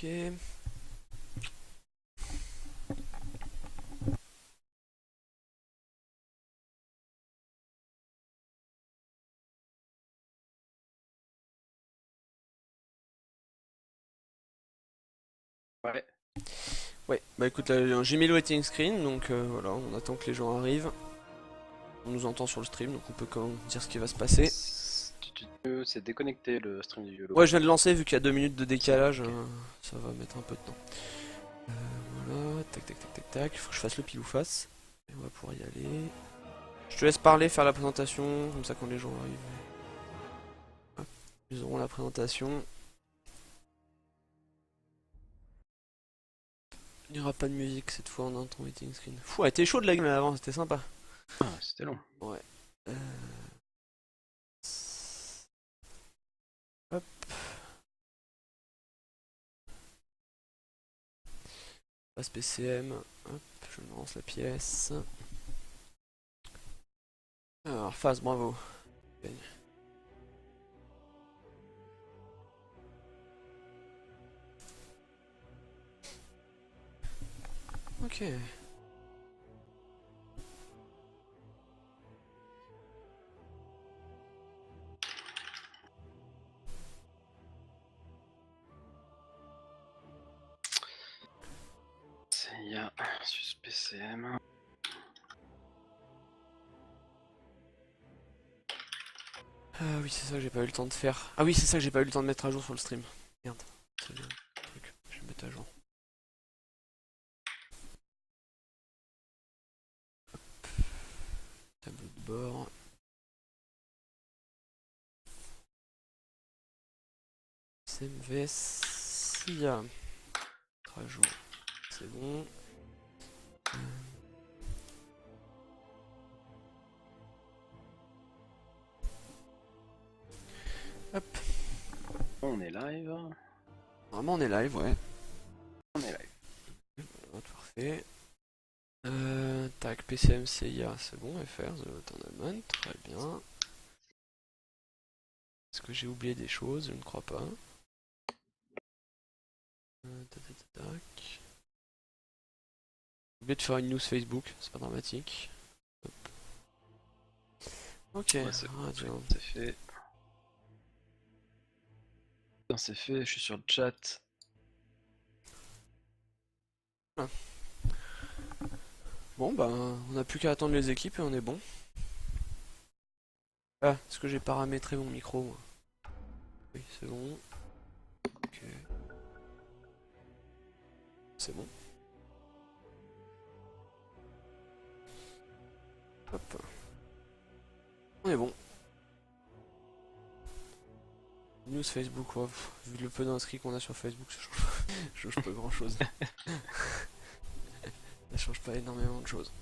Ok. Ouais. Ouais, bah écoute, là, j'ai mis le waiting screen, donc voilà, on attend que les gens arrivent. On nous entend sur le stream, donc on peut quand même dire ce qui va se passer. C'est déconnecté le stream du YOLO. Ouais, je viens de lancer, vu qu'il y a 2 minutes de décalage, Ok. ça va mettre un peu de temps. Voilà, tac tac tac tac tac, faut que je fasse le pile ou face. Et on va pouvoir y aller. Je te laisse parler, faire la présentation, comme ça quand les gens arrivent, hop, ils auront la présentation. Il n'y aura pas de musique cette fois, on a un ton waiting screen. Fou, elle était chaude la game avant, c'était sympa. Ah, c'était long. Ouais. Euh, Hop, passe PCM, hop, je lance la pièce. Alors, face, bravo. Ok. Il y a sus PCM. Ah oui, c'est ça que j'ai pas eu le temps de faire. Ah oui, c'est ça que j'ai pas eu le temps de mettre à jour sur le stream. Merde, c'est bien. Truc, je vais mettre à jour. Tableau de bord. CMVS. SIA. Mettre à jour. C'est bon. Hop. On est live. Normalement, on est live, ouais. On est live. Voilà, parfait. Tac, PCM, CIA, c'est bon. FR, The Tournament, très bien. Est-ce que j'ai oublié des choses? Je ne crois pas. Tac, tac, tac. J'ai oublié de faire une news Facebook, c'est pas dramatique. Hop. Ok, Ouais, c'est bon. radio. C'est fait. C'est fait, je suis sur le chat. Ah. Bon, bah, on n'a plus qu'à attendre les équipes et on est bon. Ah, est-ce que j'ai paramétré mon micro, moi? Oui, c'est bon. Ok, c'est bon. Hop, on est bon. News Facebook, ouais, vu le peu d'inscrits qu'on a sur Facebook, ça change pas grand chose. Ça change pas énormément de choses.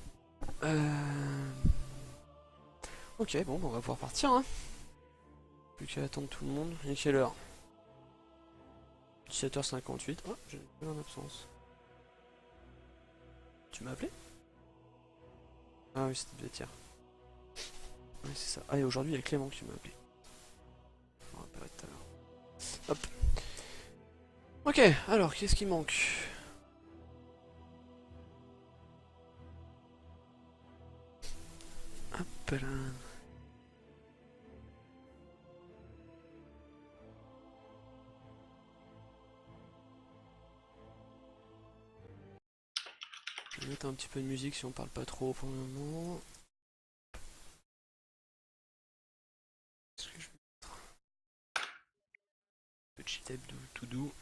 Ok, bon, bah, on va pouvoir partir, hein. Plus qu'à attendre tout le monde. Il est quelle heure? 17h58. Oh, j'ai une en absence. Tu m'as appelé? Ah oui, c'était bêtire. Oui, c'est ça. Ah, et aujourd'hui, il y a Clément qui m'a appelé. Je me rappellerai tout à l'heure. Hop. Ok, alors, qu'est-ce qui manque? Hop là. Je vais mettre un petit peu de musique si on parle pas trop pour le moment. Est-ce que je vais petit tab tout doux.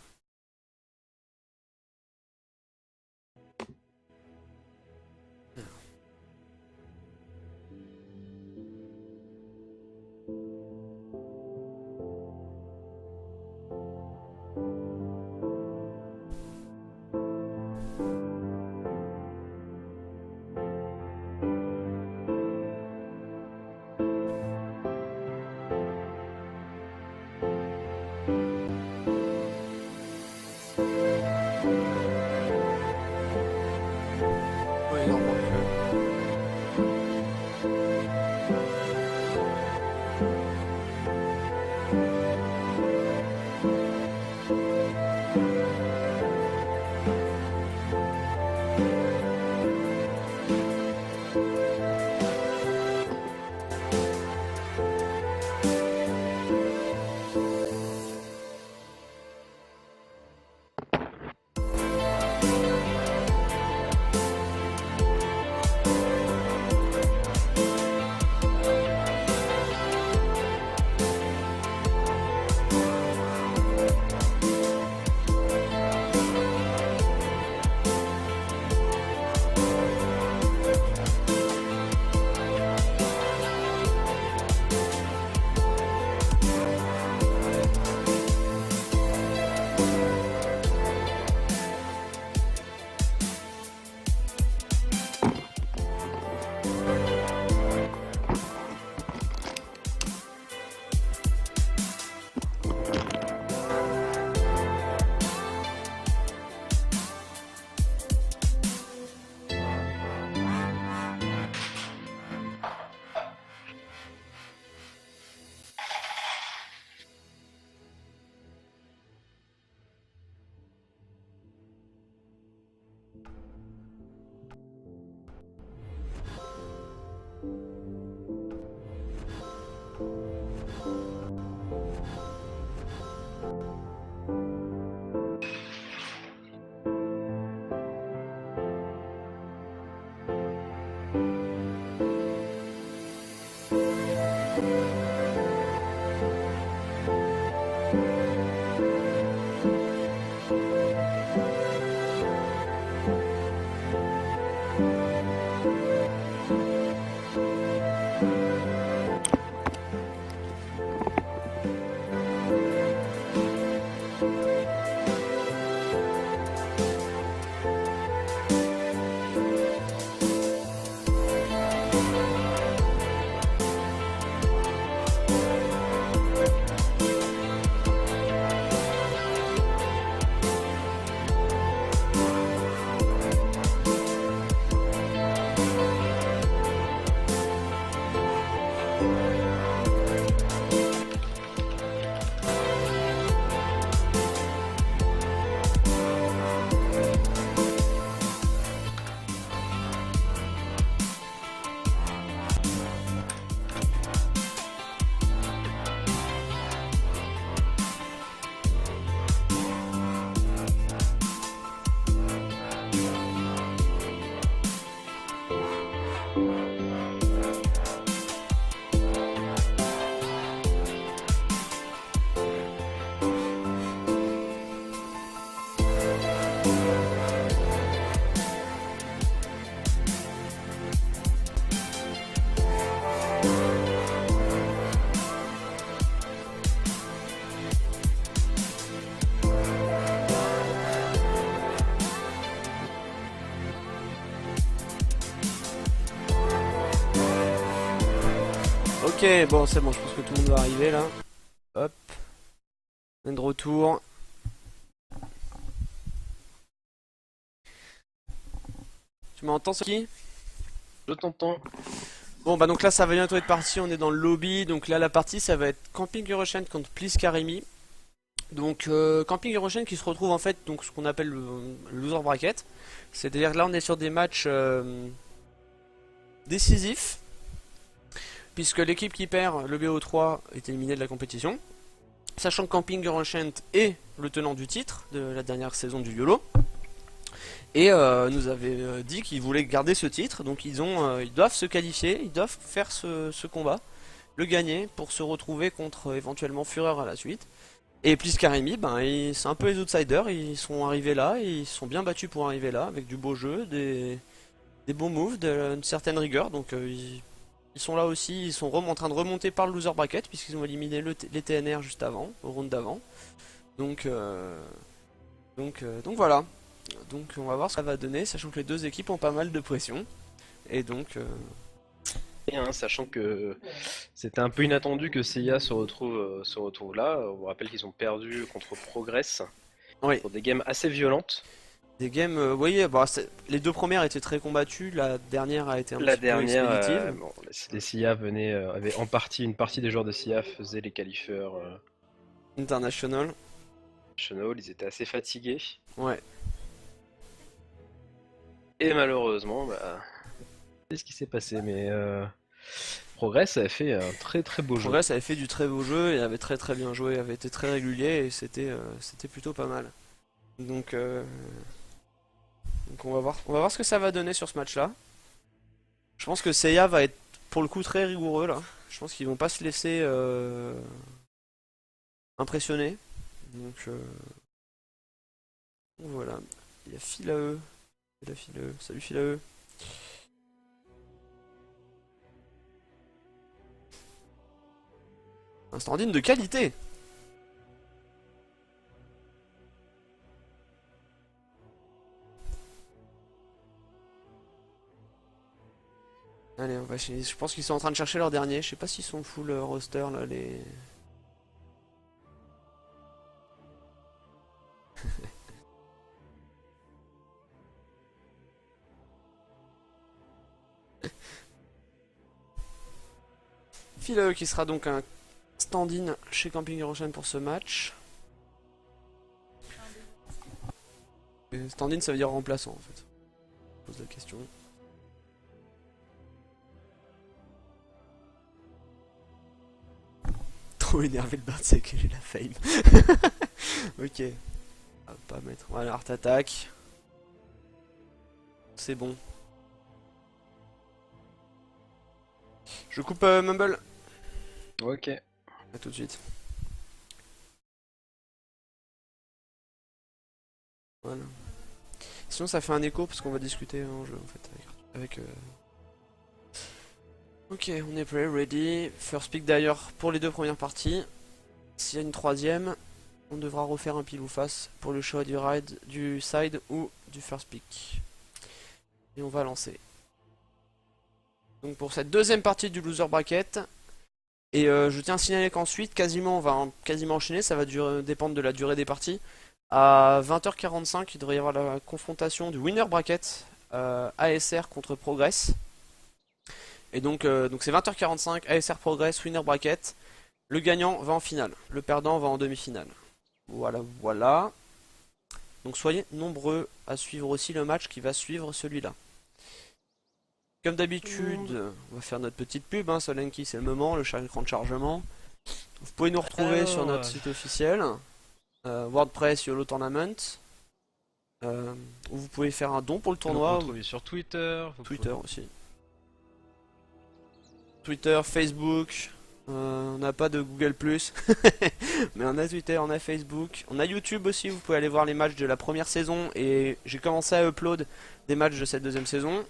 Ok, bon, c'est bon, je pense que tout le monde va arriver là. Hop. On est de retour. Tu m'entends, Soki? Je t'entends. Bon, bah donc là, ça va bientôt être parti. On est dans le lobby. Donc là, la partie, ça va être Camping Eurochain contre Please Karimi. Donc, Camping Eurochain qui se retrouve en fait, donc ce qu'on appelle le loser bracket. C'est-à-dire que là, on est sur des matchs décisifs. Puisque l'équipe qui perd le BO3 est éliminée de la compétition. Sachant que Camping Eurochain est le tenant du titre de la dernière saison du YOLO. Et nous avait dit qu'ils voulaient garder ce titre. Donc ils doivent se qualifier, ils doivent faire ce combat, le gagner pour se retrouver contre éventuellement Fureur à la suite. Et Please Karimi, ben, c'est un peu les outsiders, ils sont arrivés là, ils se sont bien battus pour arriver là, avec du beau jeu, des bons moves, une certaine rigueur. Donc ils sont là aussi, ils sont en train de remonter par le loser bracket, puisqu'ils ont éliminé les TNR juste avant, au round d'avant. Donc voilà. Donc on va voir ce que ça va donner, sachant que les deux équipes ont pas mal de pression. Et donc... Et, hein, sachant que c'était un peu inattendu que CIA se retrouve là. On vous rappelle qu'ils ont perdu contre Progress Oui, pour des games assez violentes. des games... vous voyez, bah, les deux premières étaient très combattues, la dernière a été un La petit peu dernière, expéditive. bon, les CIA avaient en partie, une partie des joueurs de CIA faisaient les qualifieurs International. nationaux, ils étaient assez fatigués. Ouais. Et malheureusement, bah, c'est ce qui s'est passé. Mais Progress avait fait un très très beau jeu. Progress avait fait du très beau jeu, il avait très bien joué, avait été très régulier et c'était plutôt pas mal. Donc on va voir ce que ça va donner sur ce match-là. Je pense que Seiya va être pour le coup très rigoureux là. Je pense qu'ils vont pas se laisser impressionner. Donc voilà. Il y a Philae. Il y a Philae. Salut Philae. Un stand-in de qualité. Allez, on va chez... Je pense qu'ils sont en train de chercher leur dernier. Je sais pas s'ils sont full roster là, les... Philae qui sera donc un stand-in chez Camping Eurochain pour ce match. Stand-in ça veut dire remplaçant en fait. Je pose la question. Trop énervé le Bartsec, j'ai la fame. Ok. On va pas mettre. Voilà, Art Attack. C'est bon. Je coupe Mumble. Ok. A tout de suite. Voilà. Sinon ça fait un écho parce qu'on va discuter en jeu en fait avec Ok, on est prêt, ready. First pick d'ailleurs pour les deux premières parties. S'il y a une troisième, on devra refaire un pile ou face pour le choix du side ou du first pick. Et on va lancer. Donc pour cette deuxième partie du loser bracket. Et je tiens à signaler qu'ensuite, on va quasiment enchaîner, ça va dépendre de la durée des parties. À 20h45, il devrait y avoir la confrontation du winner bracket ASR contre Progress. Et donc c'est 20h45, ASR Progress, winner bracket. Le gagnant va en finale, le perdant va en demi-finale. Voilà, voilà. Donc soyez nombreux à suivre aussi le match qui va suivre celui-là. Comme d'habitude, on va faire notre petite pub, hein, Solanki, c'est le moment, le écran de chargement. Vous pouvez nous retrouver sur notre site officiel, WordPress YOLO Tournament, où vous pouvez faire un don pour le tournoi. Vous pouvez retrouver sur Twitter. Twitter aussi. Twitter, Facebook, on n'a pas de Google+, mais on a Twitter, on a Facebook, on a YouTube aussi, vous pouvez aller voir les matchs de la première saison, et j'ai commencé à upload des matchs de cette deuxième saison.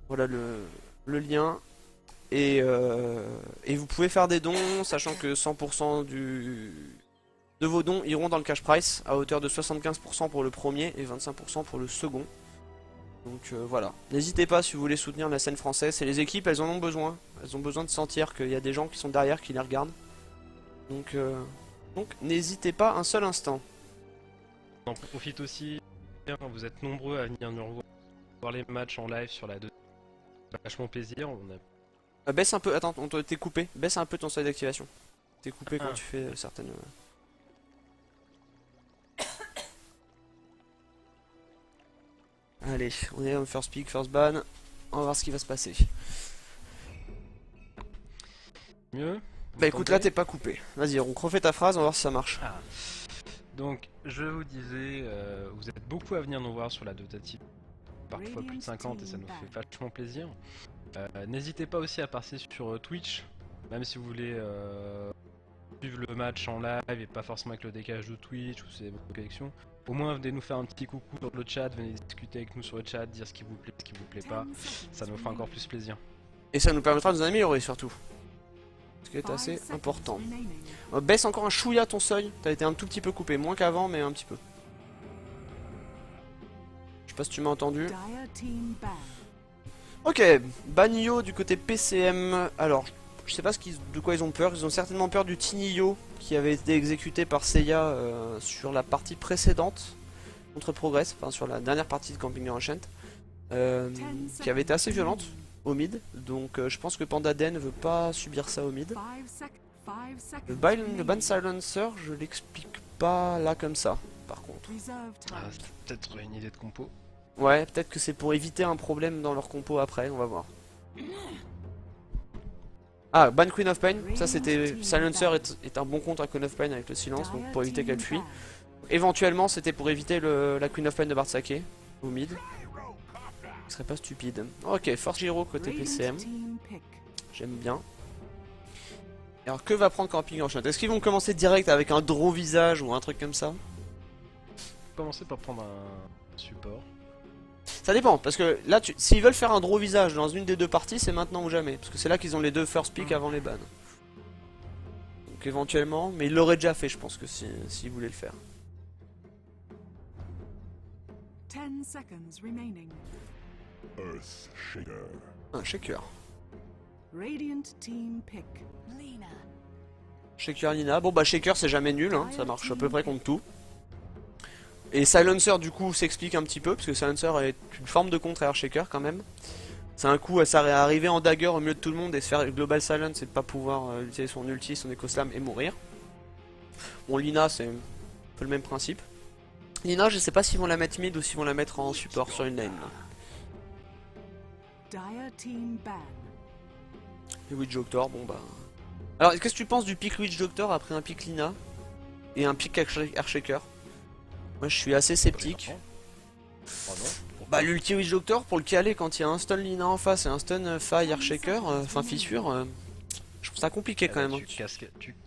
Voilà le lien. Et vous pouvez faire des dons, sachant que 100% de vos dons iront dans le cash price, à hauteur de 75% pour le premier et 25% pour le second. Donc voilà. N'hésitez pas si vous voulez soutenir la scène française. Et les équipes, elles en ont besoin. Elles ont besoin de sentir qu'il y a des gens qui sont derrière, qui les regardent. Donc n'hésitez pas un seul instant. On en profite aussi. Vous êtes nombreux à venir nous voir les matchs en live sur la 2. Vachement plaisir. Baisse un peu, attends, t'es coupé. Baisse un peu ton seuil d'activation. T'es coupé quand tu fais certaines... Allez, on est en first pick, first ban. On va voir ce qui va se passer. Mieux. Bah écoute, là t'es pas coupé. Vas-y, on refait ta phrase, on va voir si ça marche. Ah. Donc, je vous disais, vous êtes beaucoup à venir nous voir sur la Dotati. Parfois plus de 50 et ça nous fait vachement plaisir. N'hésitez pas aussi à passer sur Twitch, même si vous voulez suivre le match en live et pas forcément avec le décalage de Twitch ou c'est votre connexion. Au moins venez nous faire un petit coucou sur le chat, venez discuter avec nous sur le chat, dire ce qui vous plaît, ce qui vous plaît pas, ça nous fera encore plus plaisir. Et ça nous permettra de nous améliorer surtout. Ce qui est assez important. Baisse encore un chouïa ton seuil, t'as été un tout petit peu coupé, moins qu'avant mais un petit peu. Je sais pas si tu m'as entendu. Ok, Banyo du côté PCM. Alors, je sais pas de quoi ils ont peur. Ils ont certainement peur du Tinio qui avait été exécuté par Seiya sur la partie précédente contre Progress, enfin sur la dernière partie de Camping Enchant, qui avait été assez violente au mid. Donc je pense que Pandaden ne veut pas subir ça au mid. Le ban silencer, je l'explique pas là comme ça, par contre. Ah, c'est peut-être une idée de compo. Ouais, peut-être que c'est pour éviter un problème dans leur compo après, on va voir. Ah, ban Queen of Pain, ça c'était... Silencer est un bon contre à Queen of Pain avec le silence, donc pour éviter qu'elle fuit. Éventuellement, c'était pour éviter la Queen of Pain de Bartsake, au mid. Ce serait pas stupide. Ok, Force Giro côté PCM. J'aime bien. Alors que va prendre Camping Enchant? Est-ce qu'ils vont commencer direct avec un draw visage ou un truc comme ça? Commencer par prendre un support. Ça dépend, parce que là, s'ils veulent faire un draw visage dans une des deux parties, c'est maintenant ou jamais. Parce que c'est là qu'ils ont les deux first pick avant les bans. Donc éventuellement, mais ils l'auraient déjà fait, je pense, que s'ils voulaient le faire. 10 seconds remaining. Earth Shaker. Un shaker. Radiant team pick. Lina. Shaker Lina. Bon bah shaker c'est jamais nul, hein. Ça marche à peu près contre tout. Et Silencer du coup s'explique un petit peu, parce que Silencer est une forme de contre à Shaker quand même. C'est un coup à arriver en dagger au milieu de tout le monde et se faire global silence et de pas pouvoir utiliser son ulti, son éco-slam et mourir. Bon Lina c'est un peu le même principe. Lina je sais pas s'ils vont la mettre mid ou s'ils vont la mettre en support sur une lane là. Dire team ban. Et Witch Doctor, bon bah... Alors qu'est-ce que tu penses du pick Witch Doctor après un pick Lina? et un pick Earthshaker. Moi je suis assez sceptique. Oh non. Pourquoi? Bah l'ulti Witch Doctor pour le caler quand il y a un stun Lina en face et un stun Faille Earthshaker, enfin fissure, je trouve ça compliqué Ah quand bah, même.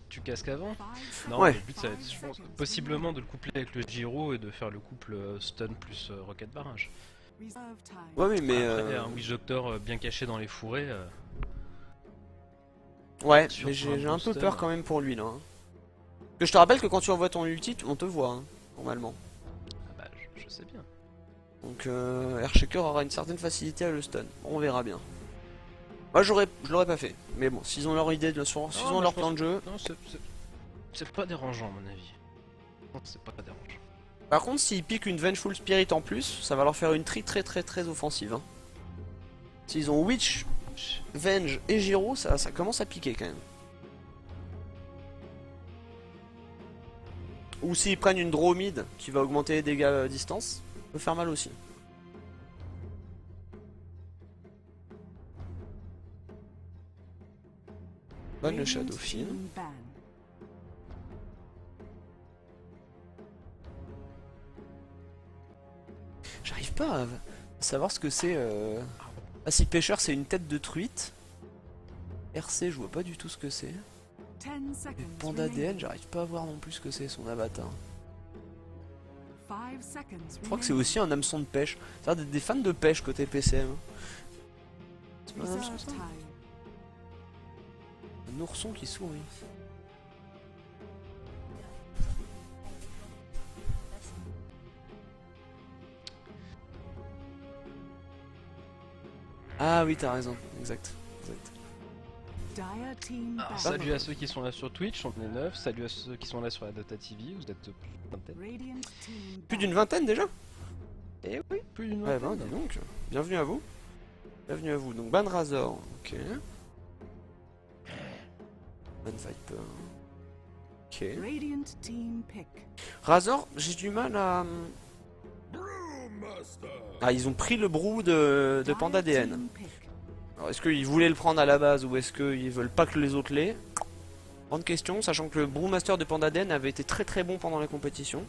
tu casques avant? Non, Ouais. le but ça va être, je pense, possiblement de le coupler avec le Giro et de faire le couple stun plus rocket barrage. Reserve time. Ouais oui mais Après, un Witch Doctor bien caché dans les fourrés. ouais sur mais un j'ai bon un peu stun. peur quand même pour lui là. Hein. Que je te rappelle que quand tu envoies ton ulti, on te voit hein, normalement. Ah bah, je sais bien. Donc Earthshaker aura une certaine facilité à le stun. Bon, on verra bien. Moi je l'aurais pas fait. Mais bon, s'ils ont leur idée, s'ils ont mais leur je plan pense- de jeu. Non, c'est pas dérangeant à mon avis. Non, c'est pas dérangeant. Par contre, s'ils piquent une Vengeful Spirit en plus, ça va leur faire une tri très offensive. Hein. S'ils ont Witch, Venge et Giro, ça commence à piquer quand même. Ou s'ils prennent une Dromide qui va augmenter les dégâts à distance, ça peut faire mal aussi. Bonne le Radiant Shadowfin. team ban. J'arrive pas à savoir ce que c'est. Ah si pêcheur c'est une tête de truite. RC je vois pas du tout ce que c'est. 10 Et seconds Panda remaining. DN j'arrive pas à voir non plus ce que c'est son avatar. 5 seconds Je crois que c'est remaining. aussi un hameçon de pêche. Ça a des fans de pêche côté PCM. C'est pas un hameçon, Reserve ça time. Un ourson qui sourit. Ah oui t'as raison, exact. Dire team Alors, ban. salut à ceux qui sont là sur Twitch, on est 9. Salut à ceux qui sont là sur la Dota TV, vous êtes plus d'une vingtaine. Radiant team Plus ban. d'une vingtaine déjà. Eh oui, plus d'une Ouais vingtaine. ben dis donc. Bienvenue à vous. Bienvenue à vous. Donc Ban Razor, ok. Ban Viper. Ok. Radiant team pick. Razor, j'ai du mal à... Brewmaster. Ah ils ont pris le brou de Dire Panda DN. team pick. Alors est-ce qu'ils voulaient le prendre à la base ou est-ce qu'ils veulent pas que les autres l'aient? Grande question, sachant que le Brewmaster de Panda DN avait été très bon pendant la compétition.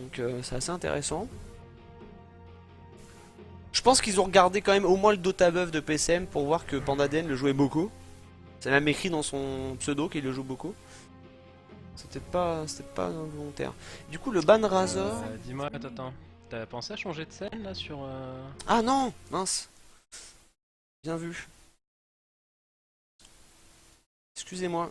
Donc c'est assez intéressant. Je pense qu'ils ont regardé quand même au moins le Dota Buff de PCM pour voir que Panda DN le jouait beaucoup. C'est même écrit dans son pseudo qu'il le joue beaucoup. C'était pas volontaire. Du coup le Ban Razor... Dis-moi, attends, t'as pensé à changer de scène là sur. Ah non, mince. Bien vu. Excusez-moi.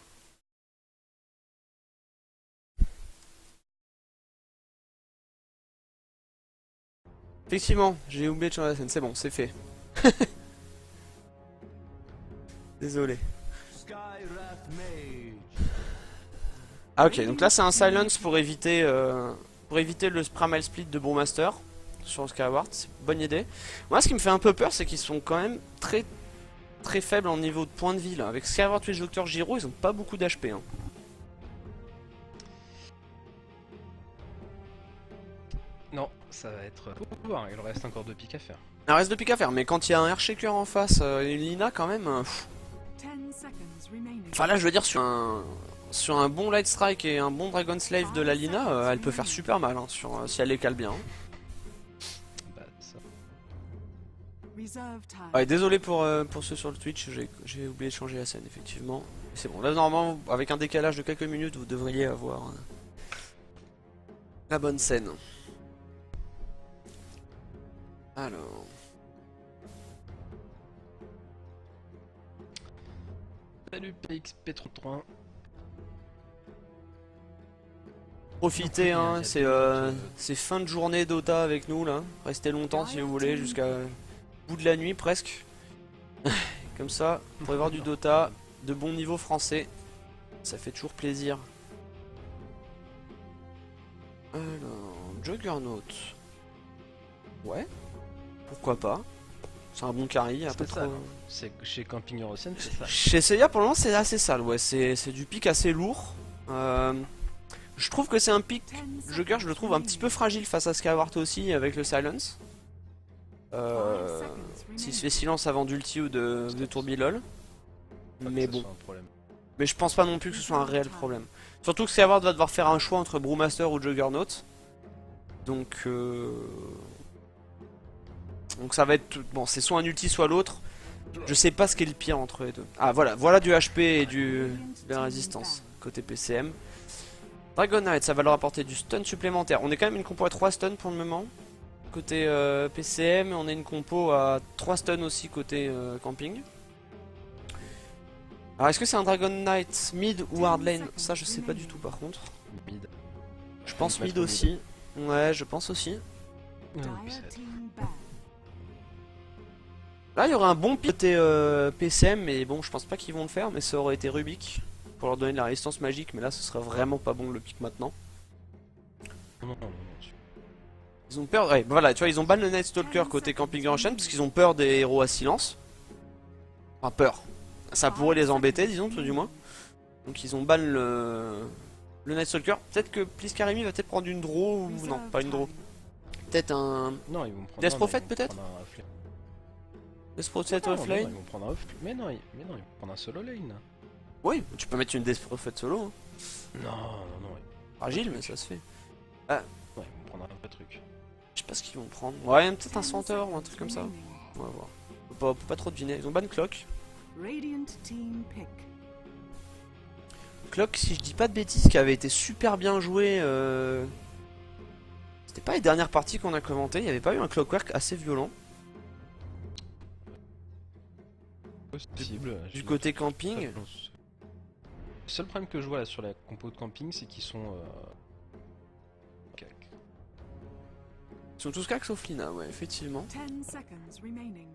Effectivement, j'ai oublié de changer la scène, c'est bon, c'est fait. Désolé. Ah ok, donc là c'est un silence pour éviter le Primal Split de Brewmaster sur le Skyward, c'est une bonne idée. Moi ce qui me fait un peu peur c'est qu'ils sont quand même très faibles en niveau de points de vie là. Avec Skyward Witch Doctor Giro ils ont pas beaucoup d'HP hein. Non, ça va être. Faut voir, il reste encore 2 pics à faire. Il reste 2 pics à faire, mais quand il y a un Earthshaker en face et une Lina quand même... 10 seconds remaining. Enfin là je veux dire sur un bon Light Strike et un bon Dragon Slave de la Lina, elle peut faire super mal hein, si elle les cale bien. Bah, ça. Reserve time. Ouais, désolé pour ceux sur le Twitch, j'ai oublié de changer la scène effectivement. C'est bon, là normalement avec un décalage de quelques minutes vous devriez avoir la bonne scène. Alors... Salut PXP33. Profitez hein, Il y a c'est des gens qui- c'est fin de journée Dota avec nous là. Restez longtemps si vous voulez, jusqu'à bout de la nuit presque. Comme ça, vous pourrez voir du Dota de bon niveau français. Ça fait toujours plaisir. Alors, Juggernaut. Ouais, pourquoi pas. C'est un bon carry, C'est pas ça. trop... C'est chez Camping Eurocène, c'est ça. Chez Seiya pour le moment c'est assez sale, ouais, c'est du pic assez lourd. Je trouve que c'est un pic, 10 Jugger je le trouve un petit peu fragile face à Skyward aussi avec le silence. S'il se fait silence avant d'ulti ou de tourbilol. Pas que Mais ça bon, soit un problème. Mais je pense pas non plus que ce soit un réel problème. Surtout que Servard va devoir faire un choix entre Brewmaster ou Juggernaut. Donc ça va être... Bon, c'est soit un ulti, soit l'autre. Je sais pas ce qui est le pire entre les deux. Ah voilà, voilà du HP et de la résistance côté PCM. Dragon Knight, ça va leur apporter du stun supplémentaire. On est quand même une compo à 3 stuns pour le moment. Côté PCM, on a une compo à 3 stuns aussi côté camping. Alors est-ce que c'est un Dragon Knight mid ou hard lane? Ça je sais pas du tout par contre. Mid. Je pense Mettre mid aussi. Ouais, je pense aussi. Oui, Dire ça va être- team ban. Là il y aurait un bon pick côté PCM, mais bon je pense pas qu'ils vont le faire, mais ça aurait été Rubik pour leur donner de la résistance magique, mais là ce serait vraiment pas bon le pick maintenant. Non, non, non, non. Ils ont peur, ouais voilà, tu vois, ils ont ban le Night Stalker côté camping en chaîne parce qu'ils ont peur des héros à silence. Enfin peur. Ça pourrait les embêter, disons, tout du moins. Donc ils ont ban le Night Stalker. Peut-être que Pliskarimi va peut-être prendre une draw ou non, pas une draw. Peut-être un Non, ils vont prendre. Death non, Prophet, ils vont peut-être prendre un flame. Death Prophet Non, non, offlane. ils vont prendre un off. Mais non, ils vont prendre un solo lane. Oui, tu peux mettre une Death Prophet solo. Hein. Non, non, non. Fragile, mais ça se fait. Ouais, ils vont prendre un vrai truc. Je sais pas ce qu'ils vont prendre. Ouais, peut-être un Centaure ou un truc comme ça. On va voir. Faut pas trop deviner. Ils ont ban Clock. Radiant team pick. Clock, si je dis pas de bêtises, qui avait été super bien joué. C'était pas les dernières parties qu'on a commentées. Il y avait pas eu un Clockwork assez violent. Possible. Du côté camping. Le seul problème que je vois là sur la compo de camping, c'est qu'ils sont. Cac. Ils sont tous cac sauf Lina, ouais, effectivement. 10 seconds remaining.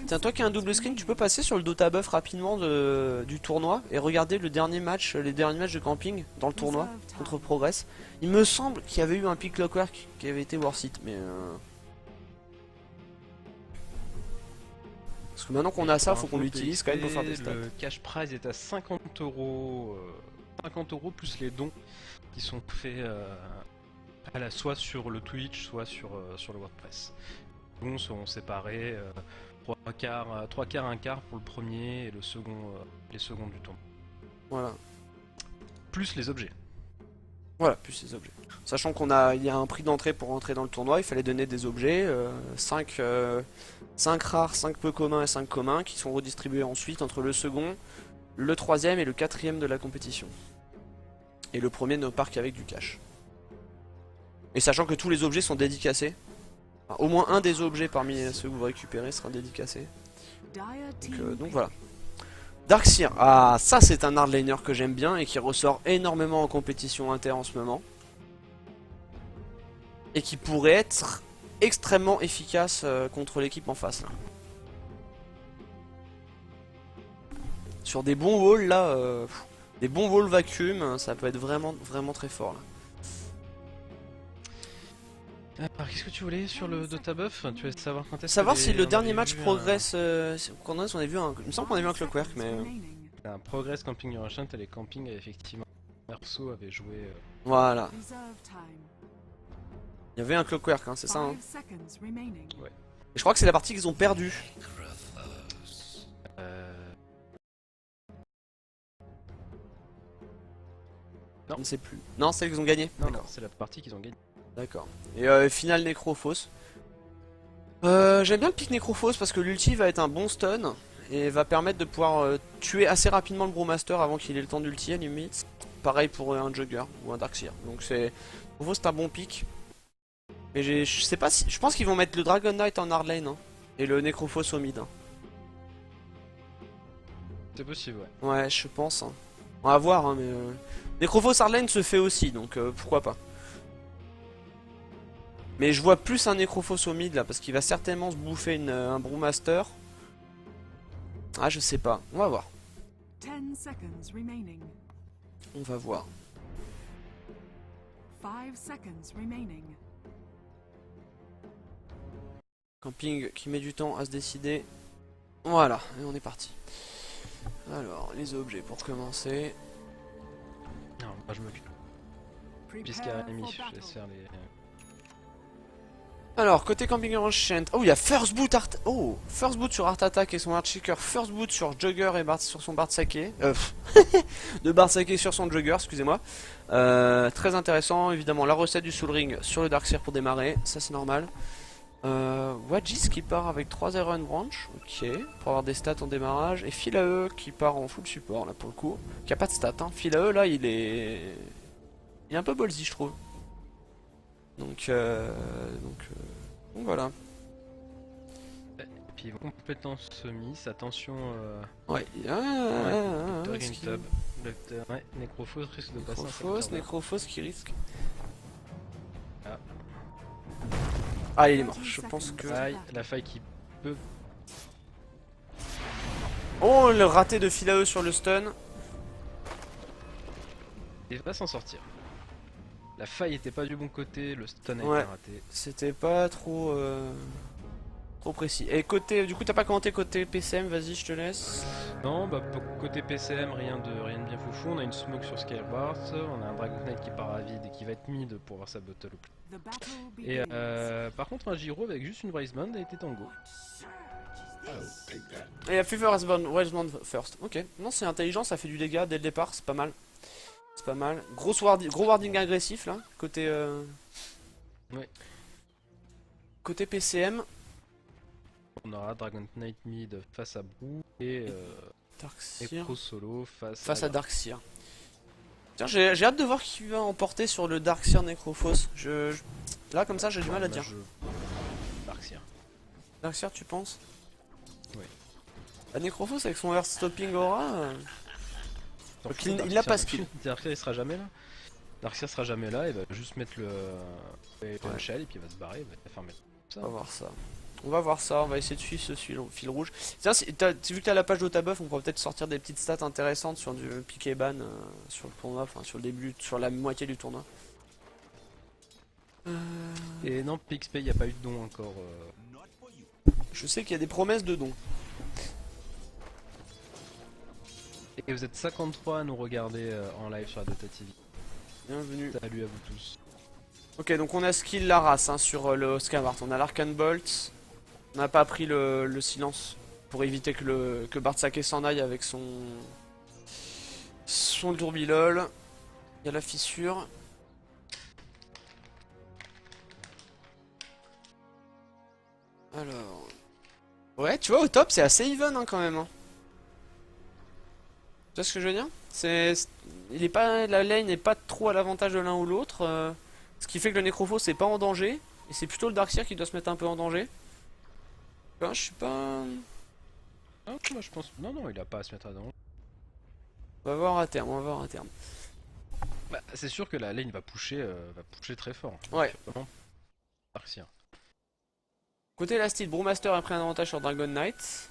Tiens, toi qui as un double screen, tu peux passer sur le Dota Buff rapidement du tournoi et regarder le dernier match, les derniers matchs de camping dans le tournoi contre Progress. Il me semble qu'il y avait eu un pick Clockwork qui avait été worth it, mais parce que maintenant qu'on a ça, faut qu'on l'utilise quand même pour faire des stats. Le cash prize est à 50 €. 50 € plus les dons qui sont faits soit sur le Twitch, soit sur le WordPress. Les dons seront séparés 3 quarts, 1 quart pour le premier et le second, les seconds du tournoi. Voilà. Plus les objets. Voilà, plus ces objets. Sachant il y a un prix d'entrée pour rentrer dans le tournoi, il fallait donner des objets, 5 rares, 5 peu communs et 5 communs qui sont redistribués ensuite entre le second, le troisième et le quatrième de la compétition. Et le premier ne part qu'avec du cash. Et sachant que tous les objets sont dédicacés, enfin, au moins un des objets parmi ceux que vous récupérez sera dédicacé. Donc voilà. Darkseer, ah ça c'est un hardlaner que j'aime bien et qui ressort énormément en compétition inter en ce moment. Et qui pourrait être extrêmement efficace contre l'équipe en face là. Sur des bons walls là, des bons walls vacuum, ça peut être vraiment très fort là. Alors qu'est-ce que tu voulais sur le Dota Buff? Tu veux savoir quand est-ce Savoir que si le on dernier avait match vu progresse, on a vu un... Il me semble qu'on a vu un Clockwork mais... un Progress Camping Russian, et les campings effectivement. Perso avait joué. Voilà. Reserve time. Il y avait un Clockwork, hein, c'est ça hein. 5 seconds remaining. Ouais. Et je crois que c'est la partie qu'ils ont perdue. Non. Je ne sais plus. Non, c'est celle qu'ils ont gagné. Non, non, c'est la partie qu'ils ont gagné. D'accord. Et finale Necrophos. J'aime bien le pick Necrophos parce que l'ulti va être un bon stun et va permettre de pouvoir tuer assez rapidement le Brewmaster avant qu'il ait le temps d'ulti à la limite. Pareil pour un Jugger ou un Darkseer. Donc Necrophos c'est un bon pick. Mais je sais pas si... Je pense qu'ils vont mettre le Dragon Knight en hard lane hein, et le Necrophos au mid. Hein. C'est possible, ouais. Ouais, je pense. Hein. On va voir, hein, mais... Necrophos hard lane se fait aussi, donc pourquoi pas. Mais je vois plus un Necrophos au mid là, parce qu'il va certainement se bouffer un Brewmaster. Ah, je sais pas. On va voir. 10 seconds remaining. On va voir. 5 seconds remaining. Camping qui met du temps à se décider. Voilà, et on est parti. Alors, les objets pour commencer. Non, moi je m'occupe. Prepare Puisqu'à Amy, for je battle. laisse faire les. Alors, côté Camping Enchant, oh, il y a First Boot Oh, First Boot sur Art Attack et son Art Shaker, First Boot sur Jugger et sur son Bard Sake. De Bard Sake sur son Jugger, excusez-moi. Très intéressant, évidemment, la recette du Soul Ring sur le Darkseer pour démarrer, ça c'est normal. Wadgis qui part avec 3 Iron Branch, ok, pour avoir des stats en démarrage. Et Philae qui part en full support, là pour le coup, qui a pas de stats, hein. Philae, là, il est un peu ballsy, je trouve. Donc voilà. Et puis compétence Miss, attention. Ouais. Docteur Green Tub. Ouais, Necrophos risque de passer un secteur. Necrophos qui risque. Ah. Ah, il est mort. Je pense que. Aïe, la faille qui peut. Oh, le raté de Philae sur le stun. Il va s'en sortir. La faille était pas du bon côté, le stun a Ouais. été raté. C'était pas trop précis. Et côté, du coup, t'as pas commenté côté PCM, vas-y, je te laisse. Non, bah côté PCM, rien de bien foufou. On a une smoke sur Skyward, on a un Dragon Knight qui part à vide et qui va être mid pour avoir sa bottle au plus. The battle Et begins. par contre, un Giro avec juste une Brace Band a été tango. Et la Fever Westbound first. Ok. Non, c'est intelligent, ça fait du dégât dès le départ, c'est pas mal. C'est pas mal. Gros warding agressif là, côté. Ouais. Côté PCM. On aura Dragon Knight mid face à Brou et Darkseer. Necro solo Face à Darkseer. Tiens, j'ai hâte de voir qui va emporter sur le Darkseer Necrophos. Là, comme ça, j'ai du mal à dire. Darkseer. Darkseer, tu penses? Oui. La Necrophos avec son Earth Stopping Aura. Donc, il l'a pas skill. Darkseer il sera jamais là. Darkseer sera jamais là, il va juste mettre le shell et puis il va se barrer, il va fermer ça. On va voir ça. On va voir ça, on va essayer de suivre ce fil rouge. Tiens, vu que t'as la page d'Otabuff, on pourra peut-être sortir des petites stats intéressantes sur du pick et ban sur le tournoi, enfin sur le début, sur la moitié du tournoi. Et non, PXP, il n'y a pas eu de don encore. Je sais qu'il y a des promesses de dons. Et vous êtes 53 à nous regarder en live sur la Dota TV. Bienvenue. Salut à vous tous. Ok, donc on a skill la race hein, sur le Skyward. On a l'Arcane Bolt. On n'a pas pris le silence pour éviter que Bartsake s'en aille avec son tourbilol. Il y a la fissure. Alors. Ouais, tu vois, au top, c'est assez even hein, quand même. Hein. Tu vois ce que je veux dire? Il est pas, la lane n'est pas trop à l'avantage de l'un ou l'autre. Ce qui fait que le Necrophos c'est pas en danger. Et c'est plutôt le Darkseer qui doit se mettre un peu en danger. Enfin, je suis pas. Ah, moi je pense. Non, non, il a pas à se mettre à danger. On va voir à terme, on va voir à terme. Bah, c'est sûr que la lane va pusher très fort. Ouais. Vraiment. Darkseer. Côté Elastic, Brewmaster a pris un avantage sur Dragon Knight.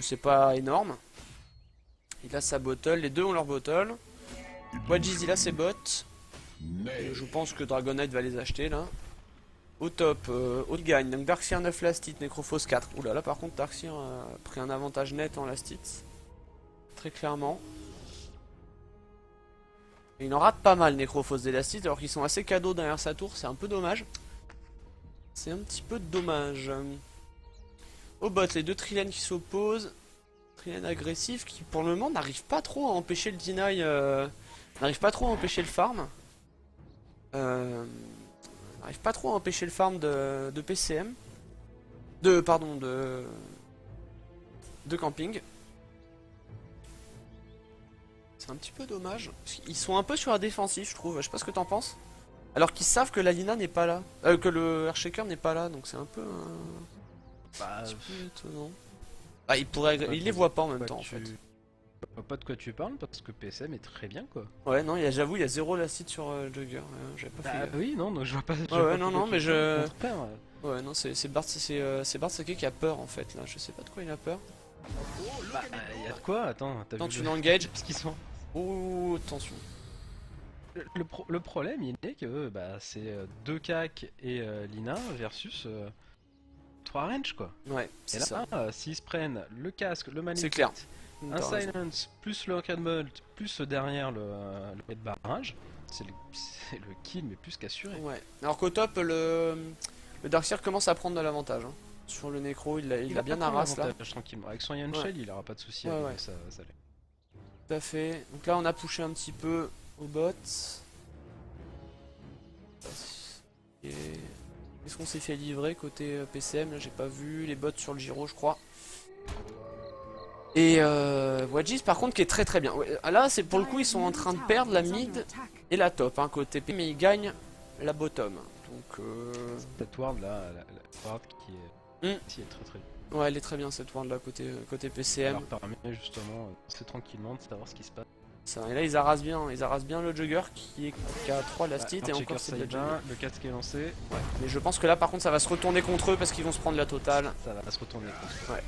C'est pas énorme. Il a sa bottle, les deux ont leur bottle. Wadgis il a ses bottes. Et je pense que Dragon Knight va les acheter là. Au top, haut gagne. Donc Darkseer 9 Lastit, Necrophos 4. Oula là par contre Darkseer a pris un avantage net en Lastit. Très clairement. Et il en rate pas mal Necrophos des Lastit alors qu'ils sont assez cadeaux derrière sa tour, c'est un peu dommage. C'est un petit peu dommage. Au bot, les deux Trilènes qui s'opposent. Trilène agressif qui pour le moment n'arrive pas trop à empêcher le deny. N'arrive pas trop à empêcher le farm. N'arrive pas trop à empêcher le farm de PCM. De camping. C'est un petit peu dommage. Ils sont un peu sur la défensive je trouve. Je sais pas ce que t'en penses. Alors qu'ils savent que la Lina n'est pas là. Que le Earthshaker n'est pas là. Donc c'est un peu... Bah, un petit peu étonnant. Ah, il les voit pas en même temps en fait. Je vois pas de quoi tu parles parce que PSM est très bien quoi. Ouais, non, j'avoue, il y a 0 lacide sur Jugger. J'avais pas fait. Oui, non, donc je vois pas. Non, mais je. Au contraire. Ouais, non, c'est Bartsake qui a peur en fait là. Je sais pas de quoi il a peur. Bah, y a de quoi? Attends, t'as Quand vu tu l'engages. ce qu'ils sont. Oh, attention. Le problème, il est que c'est 2 CAC et Lina versus 3 range quoi. Ouais, Et c'est là, ça. s'ils se prennent le casque, le magnétique, C'est clair. un T'as raison. silence, plus le rocket bolt, plus derrière le barrage, c'est le kill mais plus qu'assuré. Ouais. Alors qu'au top, Le Darkseer commence à prendre de l'avantage. Hein. Sur le Necro, il a bien harasse là. Tranquillement. Avec son Iron Ouais. Shell, il aura pas de soucis. Ouais, avec ouais. Ça allait. Tout à fait. Donc là, on a pushé un petit peu au bot. Et... Est-ce qu'on s'est fait livrer côté PCM? Là, j'ai pas vu. Les bots sur le gyro, je crois. Et Wadgis, par contre, qui est très très bien. Ouais, là, c'est pour le coup, ils sont en train de perdre la mid et la top hein, côté P, mais ils gagnent la bottom. Donc, Cette ward là, la ward qui est, qui est très très bien. ouais, elle est très bien cette ward là côté PCM. Ça leur permet justement, c'est tranquillement de savoir ce qui se passe. Ça, et là, ils harassent bien le jugger qui a 3 last hit et Archer encore c'est de la side jugger. 1, le 4 qui est lancé, Ouais. Mais je pense que là, par contre, ça va se retourner contre eux parce qu'ils vont se prendre la totale. ça va se retourner contre. Ouais.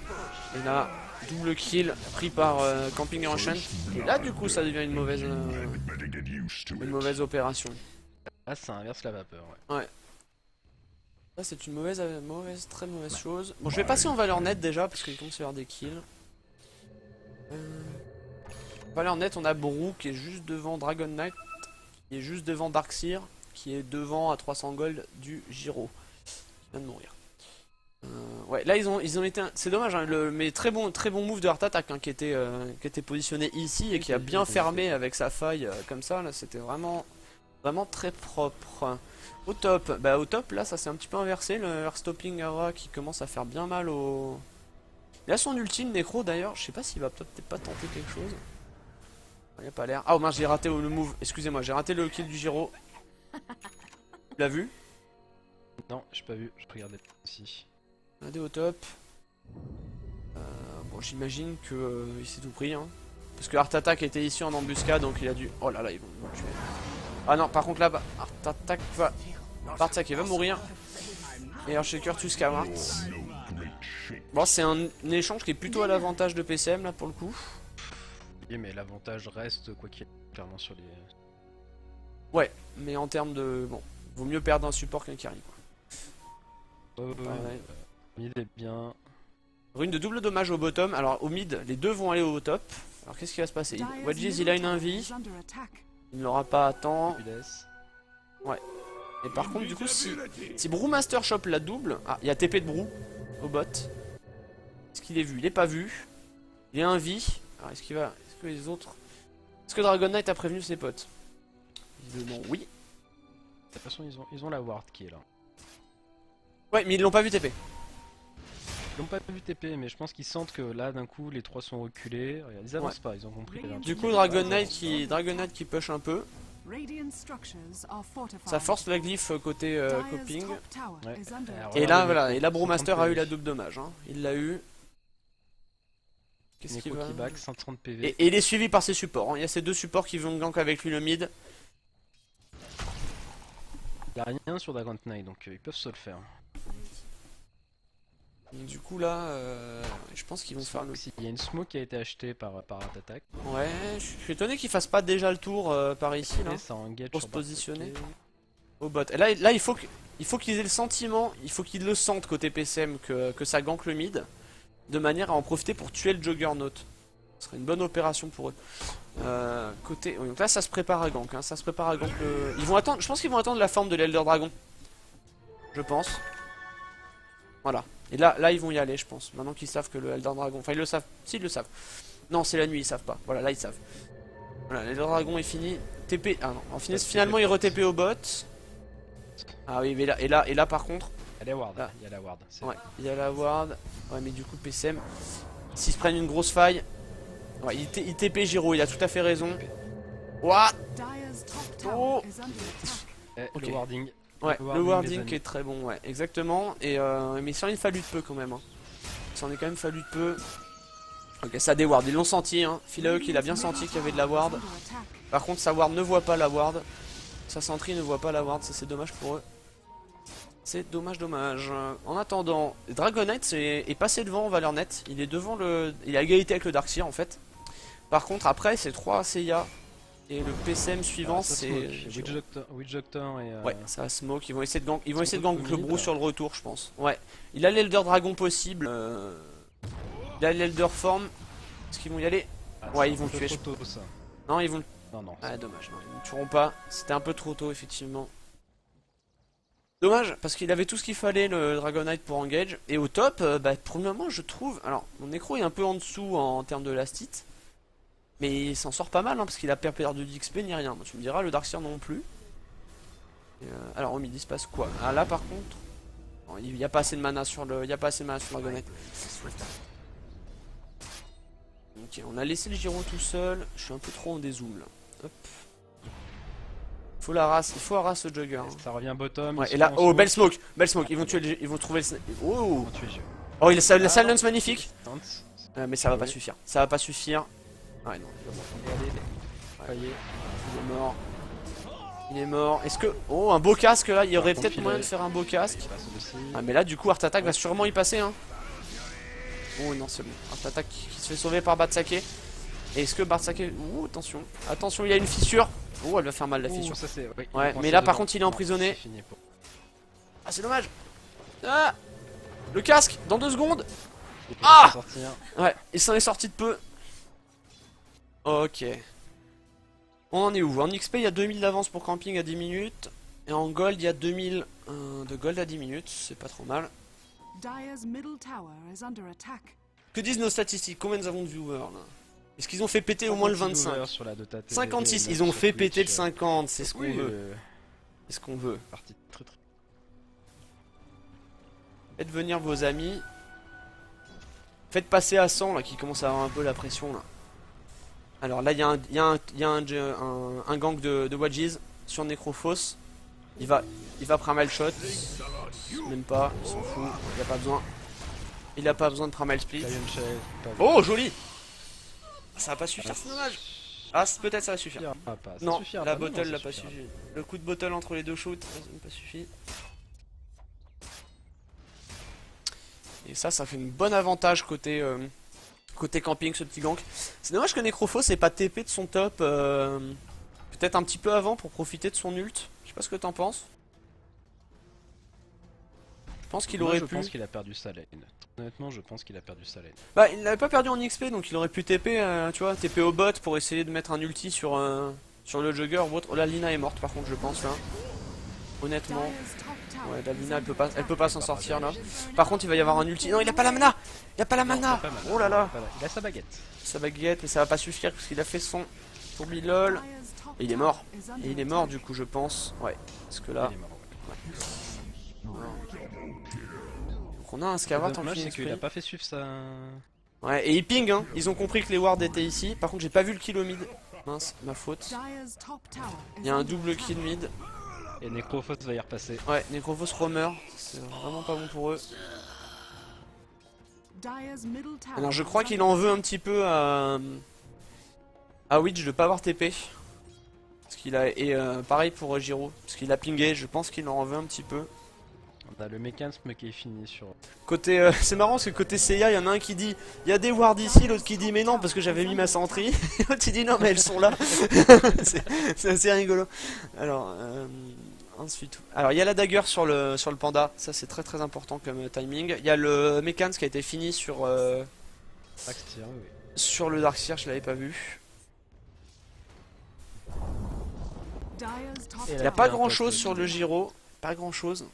Et là, double kill pris par Camping Ancient. Et là, du coup, ça devient une mauvaise opération. Là, ça inverse la vapeur. Ouais. Là, c'est une très mauvaise chose. Bon, je vais passer en valeur nette déjà parce qu'il commence à y avoir des kills. Valeur nette, on a Brou qui est juste devant Dragon Knight, qui est juste devant Darkseer, qui est devant à 300 gold du Gyro, qui vient de mourir. Ouais, là ils ont été, c'est dommage, hein, mais très bon move de Heart Attack hein, qui était positionné ici et qui a bien fermé avec sa faille comme ça. Là, c'était vraiment très propre. Au top, là ça s'est un petit peu inversé, le Earth Stopping Aura qui commence à faire bien mal au. Il a son ultime Necro d'ailleurs, je sais pas s'il va peut-être pas tenter quelque chose. Il a pas l'air. Ah oh mince, j'ai raté le move, excusez-moi, j'ai raté le kill du Gyro. Tu l'as vu? Non, j'ai pas vu, je regardais aussi. Regardez au top. Bon, j'imagine que il s'est tout pris, hein. Parce que Heart Attack était ici en embuscade, donc il a dû. Oh là là, ils vont le tuer. Ah non, par contre là-bas, Heart Attack va. Heart Attack il va mourir. Et Earthshaker tue Skyward. Bon, c'est un échange qui est plutôt à l'avantage de PCM là pour le coup. Oui, mais l'avantage reste, quoi qu'il y ait, clairement sur les. Ouais, mais en termes de. Bon, vaut mieux perdre un support qu'un carry quoi. Ouais. Mid est bien. Rune de double dommage au bottom. Alors au mid, les deux vont aller au top. Alors qu'est-ce qui va se passer? Wadgis il a une invie. Il ne l'aura pas à temps. Tu laisses. Ouais. Et par contre, du coup, si Brewmaster chope la double. Ah, il y a TP de Brew au bot. Est-ce qu'il est vu? Il est pas vu. Il est un vie. Alors est-ce que les autres. Est-ce que Dragon Knight a prévenu ses potes? Visiblement, oui. De toute façon, ils ont la ward qui est là. Ouais, mais ils l'ont pas vu TP. Ils n'ont pas vu TP, mais je pense qu'ils sentent que là, d'un coup, les trois sont reculés. Regarde, ils avancent pas, ils ont compris. Du coup, Dragon Knight qui push un peu. Ça force la glyphe côté coping. Ouais. Et là, voilà, et là, Brewmaster a eu la double dommage. Hein. Il l'a eu. Qu'est-ce qu'il Necro va qui back, 130 PV. et il est suivi par ses supports. Hein. Il y a ces deux supports qui vont gank avec lui le mid. Il n'y a rien sur Dragon Knight, donc ils peuvent se le faire. Donc, du coup, là, je pense qu'ils vont faire le. Il y a une smoke qui a été achetée par Heart Attack. Ouais, je suis étonné qu'ils fassent pas déjà le tour par ici là. Et ça engage Pour sur se positionner. Bartek. Au bot. Et là il faut qu'ils aient le sentiment, il faut qu'ils le sentent côté PCM que ça gank le mid, de manière à en profiter pour tuer le Juggernaut. Ce serait une bonne opération pour eux. Côté, oui, donc là ça se prépare à gank, hein, ça se prépare à gank le. Ils vont attendre, je pense qu'ils vont attendre la forme de l'Elder Dragon. Je pense. Voilà. Et là ils vont y aller, je pense. Maintenant qu'ils savent que le Elder Dragon, enfin ils le savent, s'ils le savent. Non, c'est la nuit, ils savent pas. Voilà, là ils savent. Voilà, l'Elder Dragon est fini. TP. Ah non, finalement il re-TP au bot. Ah oui, mais là, et là par contre. Il y a la ward, Ah. il y a la ward. Ouais, il y a la ward. Ouais, mais du coup, PCM, s'ils se prennent une grosse faille. Ouais, il TP Gyro, il a tout à fait raison. What? Oh. Ok. Le warding. Ouais, Le le warding, warding les qui amis. est très bon, ouais, exactement. Et mais il s'en est fallu de peu quand même. Hein. Il s'en est quand même fallu de peu. Ok, ça déward, ils l'ont senti. Hein. Philaeuk, il a bien senti qu'il y avait de la ward. Par contre, sa ward ne voit pas la ward. Sa sentry ne voit pas la ward, ça c'est dommage pour eux. C'est dommage. En attendant, Dragon Knight est passé devant en valeur nette. Il est devant le. Il est à égalité avec le Darkseer en fait. Par contre, après, c'est 3 Seiya. Et le PCM suivant, c'est. Witch Doctor et. Ouais, ça smoke. Ils vont essayer de gank, le mid, Brew sur le retour, je pense. Ouais. Il a l'Elder Dragon possible. Il a l'Elder Form. Est-ce qu'ils vont y aller? Ouais, ils vont le tuer. Trop tôt, ça. Non, ils vont. Non, non. Ah, dommage. Non, ils ne tueront pas. C'était un peu trop tôt, effectivement. Dommage, parce qu'il avait tout ce qu'il fallait, le Dragon Knight, pour engage. Et au top, bah, pour le moment, je trouve... Alors, mon Necro est un peu en dessous en termes de lastite. Mais il s'en sort pas mal, hein, parce qu'il a pas perdu d'XP ni rien. Moi, tu me diras, le Darkseer non plus. Et, alors, au midi, il se passe quoi? Ah, là, par contre... bon, il n'y a pas assez de mana sur le... Il y a pas assez de mana sur le Dragon Knight. Ok, on a laissé le Giro tout seul. Je suis un peu trop en dézoom, là. Hop. Faut la race, il faut la race le Jugger. Hein. Ça revient bottom. Ouais, ils et là, sont en oh, smoke. belle smoke, belle smoke. Ils vont tuer, ils vont trouver le. Oh, Ils vont tuer Giro. oh, il a la silence magnifique. Stance. Mais ça va pas suffire. Ça va pas suffire. Ouais, non, il va mort. Regardez, Ouais, il est mort. Il est mort. Est-ce que. Oh, un beau casque là. Il y aurait peut-être Filet. moyen de faire un beau casque. il passe aussi. Ah, mais là, du coup, Art Attack va sûrement y passer. Hein. Oh, non, c'est bon. Art Attack qui se fait sauver par Batsake. Et est-ce que Batsake. Ouh, attention. Attention, il y a une fissure. Oh, elle va faire mal la fissure. Ouh, ça, c'est- ouais, Ouais, il faut mais penser là, par dedans. contre, il est Non, emprisonné. c'est fini pour- Ah, c'est dommage. Ah, le casque, dans 2 secondes. Il peut Ah pas sortir. Ouais, il s'en est sorti de peu. Ok. On en est où? En XP, il y a 2000 d'avance pour camping à 10 minutes. Et en gold, il y a 2000 de gold à 10 minutes. C'est pas trop mal. Dire's middle tower is under attack. Que disent nos statistiques? Combien nous avons de viewers là? Est-ce qu'ils ont fait péter au moins le 56 25? viewers sur la Dota TV, 56, même ils ont sur fait Twitch, péter le 50, c'est ce qu'on oui, veut. C'est ce qu'on veut. partie très très. Faites venir vos amis. Faites passer à 100 là, qui commence à avoir un peu la pression là. Alors là, il y a un gank de Wadges sur Necrophos. Il va Primal Shot. Même pas, il s'en fout, il a pas besoin. Il a pas besoin de Primal Split. Lion Shell, pas Oh, joli! Ça va pas suffire, c'est dommage. Ah, peut-être ça va suffire. suffira pas, ça Non, suffira la pas, non, bottle ça l'a pas suffira suffi. Le coup de bottle entre les deux shoots, ça n'a pas suffi. Et ça fait une bonne avantage côté camping, ce petit gank. C'est dommage que Necrophos ait pas TP de son top peut-être un petit peu avant pour profiter de son ult. Je sais pas ce que t'en penses. Je pense qu'il Moi, aurait je pu. pense qu'il a perdu sa lane. Honnêtement, je pense qu'il a perdu sa lane. Bah, il l'avait pas perdu en XP, donc il aurait pu TP, tu vois, TP au bot pour essayer de mettre un ulti sur le Jugger ou autre. Oh, la Lina est morte par contre, je pense là. Honnêtement. Dire's top tower Ouais, la is Lina elle under peut pas s'en sortir là. Par contre, il va y avoir un ulti. Non, il a pas la mana! Il a pas la Non, mana! c'est pas mal, Oh là là! c'est pas mal. Il a sa baguette. Sa baguette, mais ça va pas suffire parce qu'il a fait son tourbi lol. Dire's top Et il est tower mort. is under Et il est mort attack. du coup, je pense. Ouais, parce que là. Il est mort, ouais. Donc on a un Le Skyward en dommage, clean c'est qu'il a esprit. pas fait suivre sa. Ouais, et il ping, hein. Ils ont compris que les wards étaient ici. Par contre, j'ai pas vu le kill au mid. Mince, ma faute. Dire's top tower is Il y a un under double attack. kill mid. Et Necrophos va y repasser. Ouais, Necrophos remeurt. C'est vraiment pas bon pour eux. Dire's middle tower Alors je is crois qu'il under en veut un attack. petit peu à Witch de pas avoir TP. Parce qu'il a. Et pareil pour Giro. Parce qu'il a pingé, je pense qu'il en veut un petit peu. On a le mécanisme qui est fini sur. Côté. C'est marrant parce que côté Seiya, il y en a un qui dit il y a des wards ici, l'autre qui dit mais non parce que j'avais mis ma sentry. Et l'autre il dit non mais elles sont là. c'est assez rigolo. Alors. Ensuite. Alors il y a la dagger sur le panda, ça c'est très très important comme timing. Il y a le Mekans qui a été fini sur Axtir, oui. sur le Darkseer, je l'avais pas vu. Dire's top Et Il là, n'y a tower pas un grand pote chose de- sur le Giro, pas grand chose.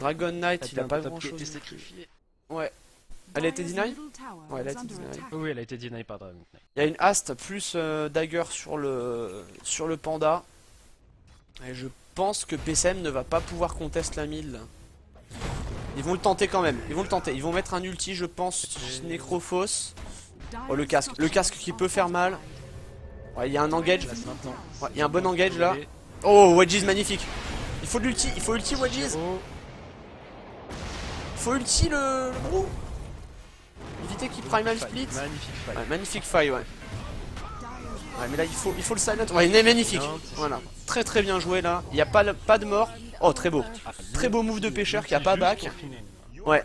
Dragon Knight, il a pas grand qui a été chose. sacrifié. Ouais. Elle a été Dire's deny? middle tower Ouais, elle a is été under deny. attack. Oui, elle a été deny par Dragon Knight. Il y a une haste plus dagger sur le panda. Et je pense que PCM ne va pas pouvoir contest la 1000. Ils vont le tenter quand même, ils vont le tenter. Ils vont mettre un ulti, je pense, Necrophos. Oh, le casque qui peut faire mal. Ouais, il y a un engage. Place maintenant. Ouais, il y a un bon engage là. Oh, Wedges magnifique. Il faut de l'ulti, il faut ulti Wedges. Oh, Il faut ulti le gros. Éviter qu'il primal split. Magnifique fight. Ouais, magnifique faille, ouais. Ouais, mais là il faut le silent. Ouais, il est magnifique. Non, Voilà, très très bien joué là. Il n'y a pas de mort. Oh, très beau. Très beau move de pêcheur qui a pas back. Ouais,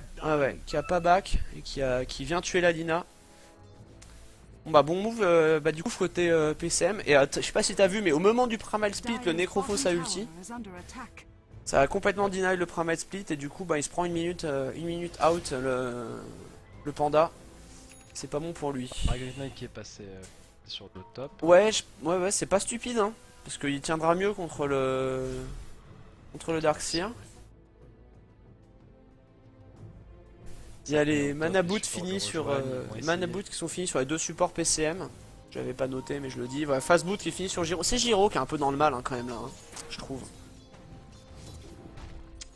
qui a pas back et qui vient tuer la Lina. Bon bah bon move bah du coup côté PCM et je sais pas si t'as vu mais au moment du primal split le Necrophos a ulti. Ça a complètement deny le primal split et du coup bah il se prend une minute out le panda. C'est pas bon pour lui. Dragon Knight qui est passé sur le top. Ouais, ouais c'est pas stupide hein. Parce qu'il tiendra mieux contre contre le Darkseer. Il y a les Mana Boots finis sur Mana Boots qui sont finis sur les deux supports PCM. J'avais pas noté mais je le dis. Voilà, Fast Boot qui est fini sur Giro. C'est Giro qui est un peu dans le mal hein, quand même là, hein, je trouve.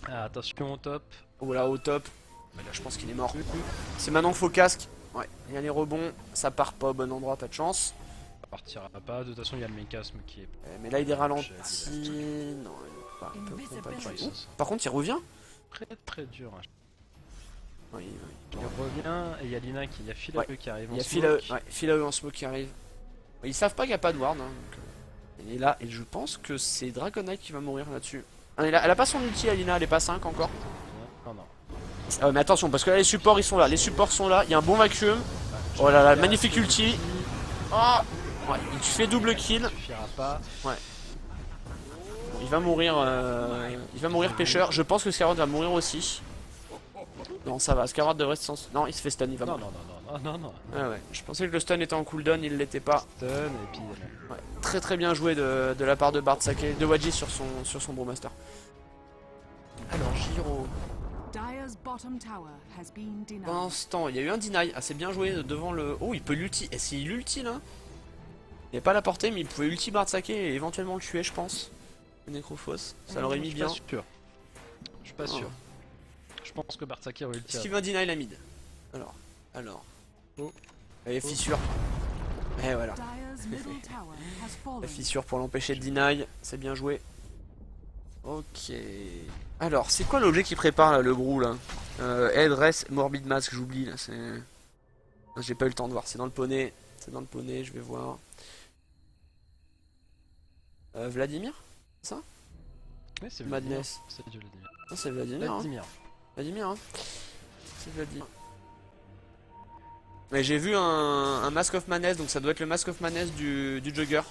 Ah, attention au top. Oh là au top. Mais là je pense qu'il est mort. C'est maintenant qu'il faut casque. Ouais, il y a les rebonds, ça part pas au bon endroit, pas de chance. Ça partira pas. De toute façon, il y a le mécasme qui est. Mais là il est ralenti. Non, il peut pas le tuer. Par contre il revient. Très dur. Hein. Oui, oui. Il revient et il y a Lina qui. Il y a Philae qui arrive en Il y a smoke. Philae en smoke qui arrive. Ils savent pas qu'il n'y a pas de ward. Hein, donc, elle est là et je pense que c'est Dragonite qui va mourir là-dessus. Elle a pas son ulti, Alina, elle est pas 5 encore. Non. Ah ouais, mais attention parce que là les supports ils sont là. Les supports sont là. Il y a un bon vacuum. Oh là là, magnifique ulti. Oh ouais, il fait double kill. Ça suffira pas. Ouais. Bon, il va mourir pêcheur. Je pense que Scarrot va mourir aussi. Non, ça va. Scarrot devrait se sens. Non, il se fait stun, il va mourir. Non. Ah ouais, je pensais que le stun était en cooldown, il l'était pas. Stun et puis. Ouais. Très bien joué de la part de Bardsake, de Wadji sur son Brewmaster. Alors, Giro. Dire's bottom tower has been denied. Pendant ce temps, il y a eu un deny. Ah, c'est bien joué devant le. Oh, il peut l'ulti. Et s'il ulti là. Il n'est pas à la portée, mais il pouvait ulti Bardsake et éventuellement le tuer, je pense. Necrophos, ça l'aurait mis bien. Je suis pas sûr. Je pense que Bardsake aurait ulti. Est-ce qu'il va deny la mid? Alors. Oh. Et fissure. Et voilà. Dire's middle tower has La fallen. fissure pour l'empêcher de deny. C'est bien joué. Ok. Alors, c'est quoi l'objet qui prépare là, le brou là? Headrest, Morbid Mask, j'oublie là. C'est. J'ai pas eu le temps de voir. C'est dans le poney. C'est dans le poney, je vais voir. Vladimir? C'est ça? Ouais, c'est Madness. C'est du Vladimir. Non, c'est Vladimir. Hein. Vladimir, hein. C'est Vladimir. Mais j'ai vu un Mask of Madness, donc ça doit être le Mask of Madness du Jugger.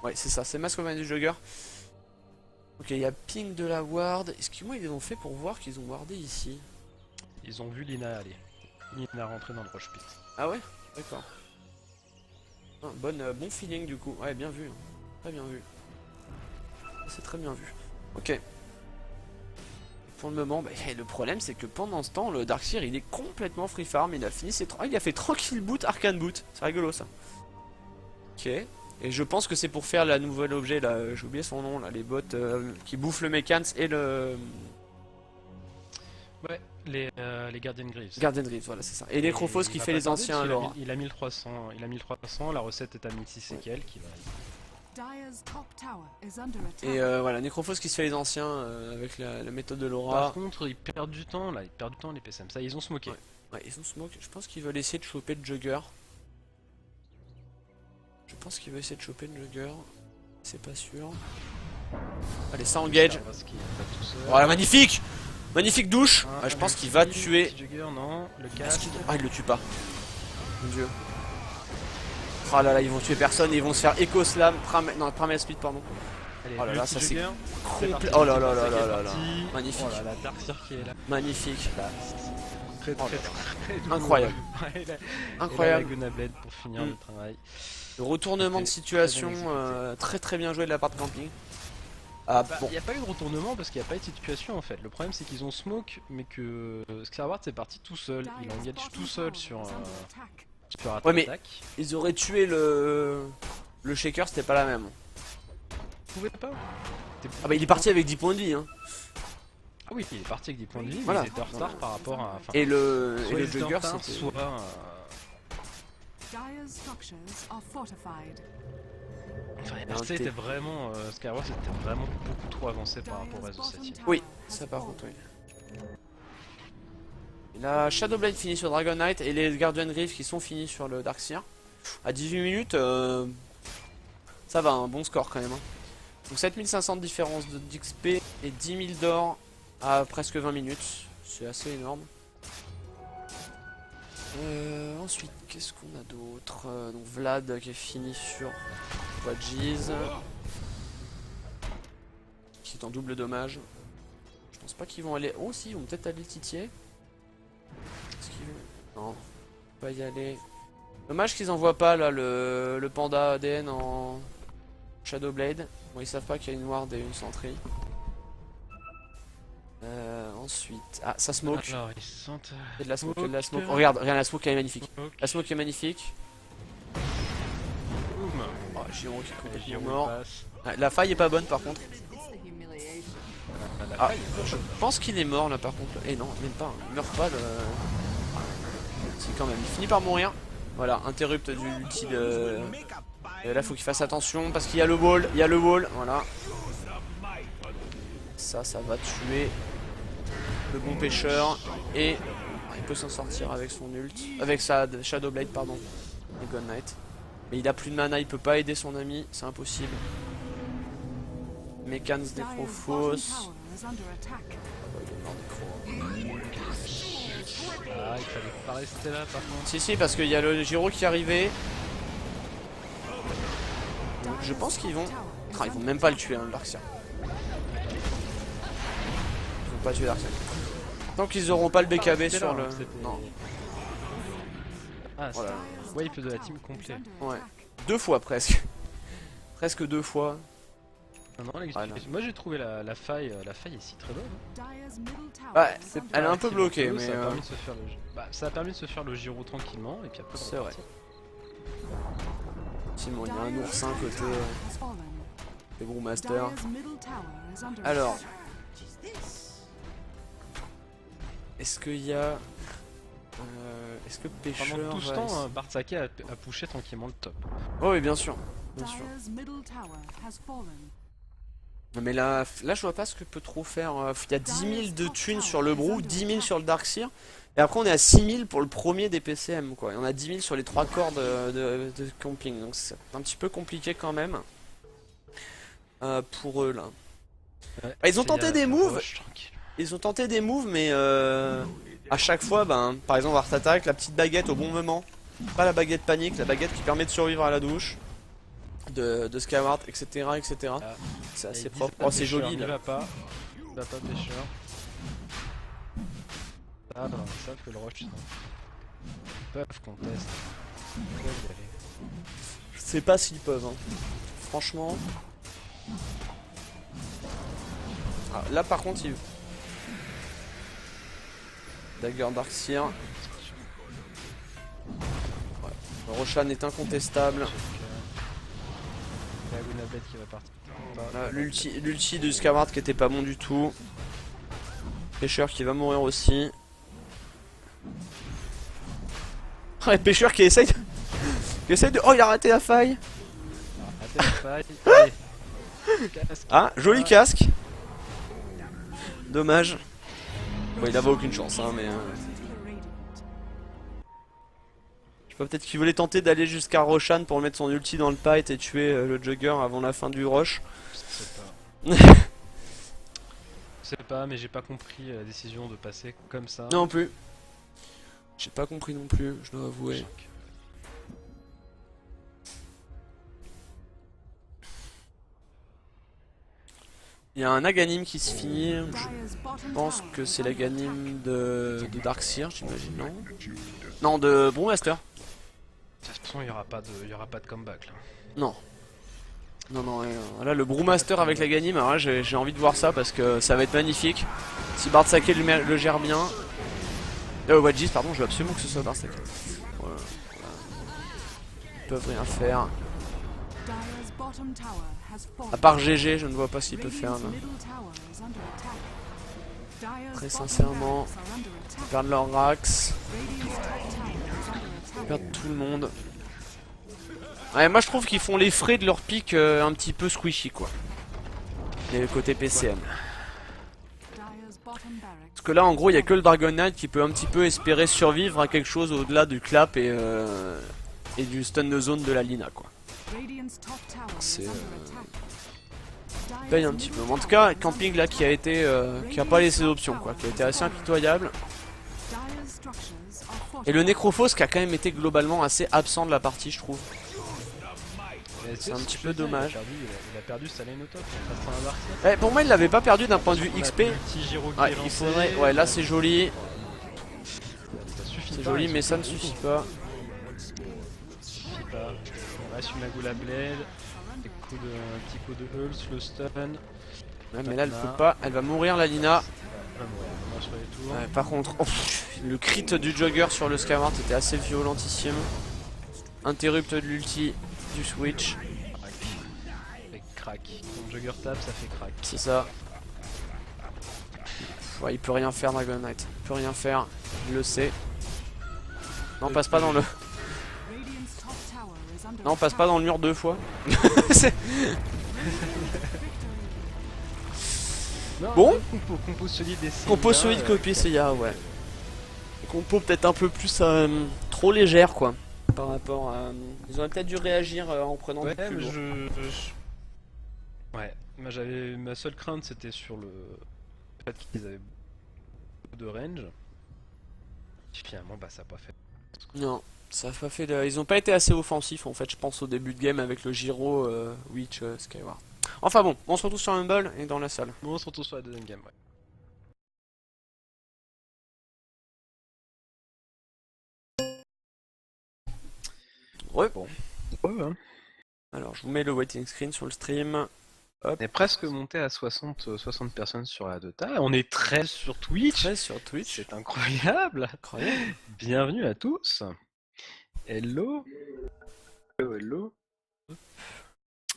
Ouais, c'est ça, c'est Mask of Madness du Jugger. Ok, il y a ping de la ward. Est-ce qu'ils ils ont fait pour voir qu'ils ont wardé ici? Ils ont vu Lina aller. Lina rentrer dans le rush pit. Ah ouais? D'accord. Ah, bon feeling du coup. Ouais, bien vu. Très bien vu. C'est très bien vu. Ok. Pour le moment, le problème c'est que pendant ce temps, le Darkseer il est complètement free farm. Il a fini ses il a fait tranquille boot, arcane boot. C'est rigolo ça. Ok. Et je pense que c'est pour faire la nouvelle objet là. J'ai oublié son nom là. Les bots qui bouffent le Mechans et le. Ouais, les Guardian Greaves. Guardian Greaves, voilà, c'est ça. Et Necrophos qui fait les anciens alors. Il a 1300, la recette est à 1600 et quelques. Dire's top tower is under attack. Et voilà, Necrophos qui se fait les anciens avec la méthode de Laura. Par contre, ils perdent du temps là, les PSM. Ça, ils ont smoké. Ouais, ils ont smoke. Je pense qu'ils veulent essayer de choper le Jugger. Je pense qu'ils veulent essayer de choper le Jugger. C'est pas sûr. Allez, ça engage. Voilà, magnifique! Magnifique douche! Ah, je pense qu'il va tuer. Jugger, non, le casque. Ah, il le tue pas. Mon dieu. Oh là là, ils vont tuer personne et ils vont se faire Echo Slam. Non, Primal Speed, pardon. Allez, oh là là, ça c'est complet. Oh là là là là là là. Magnifique. Oh là là, Darkseer qui est là. Magnifique. Très incroyable. Incroyable. La Gunablade pour finir le travail. Le retournement de situation très bien joué de la part de Camping. Ah, bon. Il n'y a pas eu de retournement parce qu'il n'y a pas eu de situation en fait. Le problème c'est qu'ils ont smoke mais que Scarward c'est parti tout seul. Il engage tout seul sur attaque. Ouais mais ils auraient tué le shaker, c'était pas la même. Vous pouvez pas. Ah bah il est parti avec 10 points de vie hein. Ah oui il est parti avec 10 points de vie voilà. Mais il était en retard par rapport à... Et le Jugger c'était... Soit... Dire's structures are fortified. Enfin, c'était vraiment... Skyward c'était vraiment beaucoup trop avancé par rapport au reste de cette île. Oui, ça par contre, oui. La Shadowblade finit sur Dragon Knight et les Guardian Greaves qui sont finis sur le Darkseer. À 18 minutes, ça va, un bon score quand même. Hein. Donc 7500 de différence d'XP et 10 000 d'or à presque 20 minutes. C'est assez énorme. Ensuite, qu'est-ce qu'on a d'autre? Donc Vlad qui est fini sur Wadjiz. Qui est en double dommage. Je pense pas qu'ils vont aller... Oh si, ils vont peut-être aller titiller. Est-ce qu'ils vont... Non, pas y aller. Dommage qu'ils envoient pas là le panda ADN en Shadowblade. Bon, ils savent pas qu'il y a une ward et une sentry. Ensuite, ah ça smoke. Alors, ils sont. Il y a de la smoke, il y a de la smoke. Smoke. Regarde, la smoke elle est magnifique. Ok. La smoke est magnifique. Boum. Oh, Giro qui est complètement Giro mort. passe. Ah, la faille est pas bonne par contre. La Ah, faille. je pense qu'il est mort là par contre. Et non, même pas. Il meurt pas. Si quand même. Il finit par mourir. Voilà, interrupt du l'ulti de. Et là, faut qu'il fasse attention parce qu'il y a le wall. Il y a le wall. Voilà. Ça va tuer le bon pêcheur. Et il peut s'en sortir avec son ult. Avec sa Shadow Blade, pardon. Et Gun Knight. Mais il a plus de mana, il peut pas aider son ami. C'est impossible. Mécans Necrophos. Ah, il fallait pas rester là par contre. Si, parce qu'il y a le Giro qui est arrivé. Donc, je pense qu'ils vont. Ah, ils vont même pas le tuer, hein, le Darkseer. Ils vont pas tuer Darkseer. Tant qu'ils auront pas le BKB C'était sur là, le. hein, c'était- Non, Ah, c'est voilà. wipe de la team complet. Ouais. 2 fois presque. Presque 2 fois. Non, non, Ah, non. moi j'ai trouvé la faille est si très bonne. Ouais, elle est un peu Active bloquée, en mais. ça a permis de se faire ça a permis de se faire le Giro tranquillement et puis après. C'est vrai. Simon, il y a un oursin côté des Brewmaster. Alors, est-ce qu'il y a. Est-ce que Pêcheur. Pendant tout ce va temps, essayer- Bartzake a pushé tranquillement le top. Oh, oui, bien sûr. Bien sûr. Mais là, je vois pas ce que peut trop faire. Il y a 10 000 de thunes sur le Brew, 10 000 sur le Darkseer. Et après, on est à 6 000 pour le premier des PCM, quoi. Et on a 10 000 sur les 3 corps de camping. Donc c'est un petit peu compliqué quand même. Pour eux, là. Ouais, Ils ont tenté des moves. Tranquille. Ils ont tenté des moves, mais à chaque fois, par exemple, Art Attack, la petite baguette au bon moment. Pas la baguette panique, la baguette qui permet de survivre à la douche. De Skyward, etc. etc. Ah. C'est Ils assez disent propre. pas Oh, c'est pêcheur, joli n'y là. va pas pêcheur. Ah non, ils savent que le rush, ils peuvent contester. Ils peuvent y aller. Je sais pas s'ils peuvent. Hein. Franchement. Ah, là par contre, il. Dagger Darkseer. Ouais. Le Roshan est incontestable. La Gunabet qui va partir. L'ulti de Skyward qui était pas bon du tout. Pêcheur qui va mourir aussi. Ah, et Pêcheur qui essaye de... Oh, il a raté la faille. Arrêtez la faille. Allez. Casque. Ah, joli casque. Dommage. Bon, il avait aucune chance, hein, mais... Je sais pas, peut-être qu'il voulait tenter d'aller jusqu'à Roshan pour mettre son ulti dans le pipe et tuer le Jugger avant la fin du rush. Je sais pas, mais j'ai pas compris la décision de passer comme ça. Non plus. J'ai pas compris non plus, je dois avouer. Choc. Il y a un Aghanim qui se finit. Je pense que c'est l'Aghanim de Darkseer, j'imagine, non? Non, de Brewmaster. De toute façon, il y aura pas de comeback là. Non. Non, là le Brewmaster avec l'Aghanim, alors là j'ai envie de voir ça parce que ça va être magnifique. Si Bartzake le gère bien. Wadjis, pardon, je veux absolument que ce soit Bartzake. Voilà. Ils peuvent rien faire. À part GG, je ne vois pas ce qu'il peut faire là. Très sincèrement, ils perdent leur Rax. Ils perdent tout le monde. Ouais, moi je trouve qu'ils font les frais de leur pick un petit peu squishy quoi. Les côtés PCM. Parce que là en gros il n'y a que le Dragon Knight qui peut un petit peu espérer survivre à quelque chose au-delà du clap et du stun de zone de la Lina quoi. C'est paye un petit peu. En tout cas, Camping là qui a été qui a pas laissé d'options quoi, qui a été assez impitoyable. Et le Necrophos qui a quand même été globalement assez absent de la partie je trouve. C'est un petit peu dommage. Il a perdu sa lane au top. Face à un Darkseer. Ouais, pour moi il l'avait pas perdu d'un point de vue XP. Petit Giro qui Ouais, est il lancé. faudrait. Ouais, là c'est joli. Ça suffit C'est pas, joli ils mais sont ça ne tous. suffit pas. Ça suffit pas. On reste une Magula Blade. Un petit coup de Hulse, le stun. Ouais, mais là elle peut pas. Elle va mourir la Lina. va mourir. Dommage sur les tours. Ouais, par contre, oh, le crit du Jugger sur le Skyward était assez violentissime. Interrupt de l'ulti du Switch. Crac. Avec crack. Quand le Jugger tape, ça fait crack. C'est ça. Ouais, il peut rien faire Dragon Knight. Il peut rien faire. Il le sait. Non, passe pas dans le... Radiant's top tower is under Non, passe pas attack. dans le mur 2 fois. C'est- Non, Bon. Compo solide et Compo solide copie Seiya, ouais. Compo peut-être un peu plus trop légère, quoi. Par rapport à... Ils auraient peut-être dû réagir en prenant Ouais, du plus mais lourd. Ouais, moi j'avais... Ma seule crainte c'était sur le fait qu'ils avaient beaucoup de range. Et finalement, bah ça a pas fait. Non, ça a pas fait ils ont pas été assez offensifs en fait, je pense au début de game avec le Giro, Witch, Skyward. Enfin bon, on se retrouve sur Humble et dans la salle. Bon, on se retrouve sur la deuxième game, ouais. Ouais. Bon. Ouais, hein. Alors je vous mets le waiting screen sur le stream. On est presque monté à 60 personnes sur la Dota. On est 13 sur Twitch. 13 sur Twitch. C'est incroyable. Incroyable. Bienvenue à tous. Hello. Hello, hello.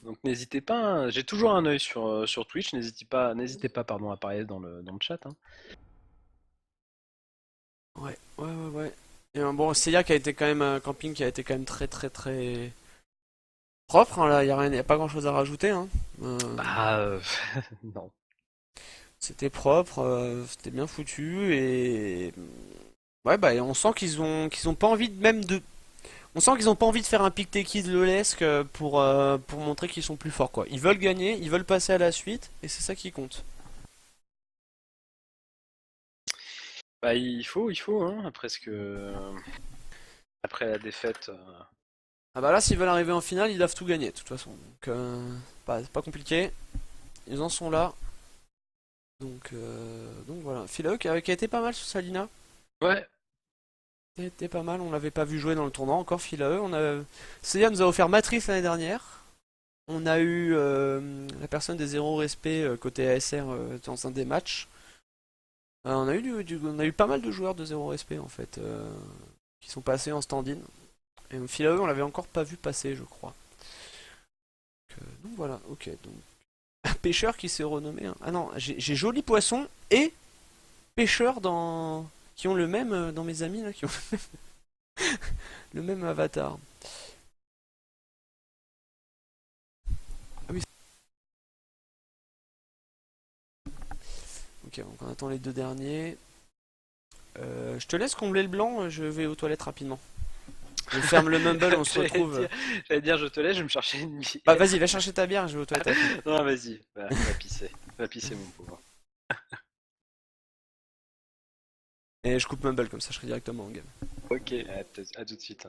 Donc n'hésitez pas, hein. J'ai toujours un œil sur Twitch, n'hésitez pas pardon, à parler dans le chat. Hein. Ouais. Et bon, Seiya qui a été quand même un camping qui a été quand même très propre, hein, là, y a pas grand chose à rajouter, hein. Non. C'était propre, c'était bien foutu et ouais bah on sent qu'ils ont pas envie de même de on sent qu'ils ont pas envie de faire un pick take it lolesque pour montrer qu'ils sont plus forts quoi. Ils veulent gagner, ils veulent passer à la suite et c'est ça qui compte. Bah il faut hein, après la défaite. Ah bah là s'ils veulent arriver en finale, ils doivent tout gagner de toute façon. Donc c'est pas compliqué. Ils en sont là. Donc voilà. Philae qui a été pas mal sur Salina. Ouais. C'était pas mal, on l'avait pas vu jouer dans le tournoi encore, Philae. Seiya nous a offert Matrice l'année dernière. On a eu la personne des zéro respect côté ASR dans un des matchs. On a eu pas mal de joueurs de zéro respect en fait qui sont passés en stand-in. Et Philae on l'avait encore pas vu passer je crois. Donc voilà, ok. Donc un pêcheur qui s'est renommé. Ah non, j'ai Joli Poisson et pêcheur qui ont le même dans mes amis là qui ont le même avatar. Ah oui. Ok, donc on attend les deux derniers. Je te laisse combler le blanc, je vais aux toilettes rapidement. Je ferme le mumble, on se retrouve. J'allais dire je te laisse, je vais me chercher une bière. Bah vas-y, va chercher ta bière, je vais aux toilettes. Non, vas-y, va pisser. Va pisser mon pauvre. Et je coupe mumble comme ça, je serai directement en game. Ok, à tout de suite.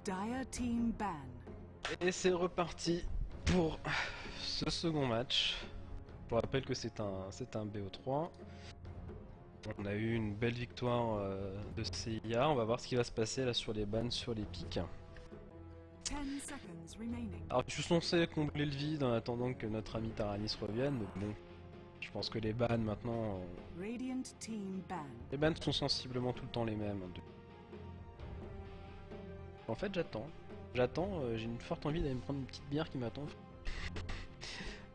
Dire team ban. Et c'est reparti pour ce second match. Je vous rappelle que c'est un BO3. On a eu une belle victoire de CIA. On va voir ce qui va se passer là sur les bans, sur les pics. 10 seconds remaining. Alors je suis censé combler le vide en attendant que notre ami Taranis revienne. Mais bon, je pense que les bans maintenant... Radiant team ban. Les bans sont sensiblement tout le temps les mêmes. En fait j'attends. J'ai une forte envie d'aller me prendre une petite bière qui m'attend.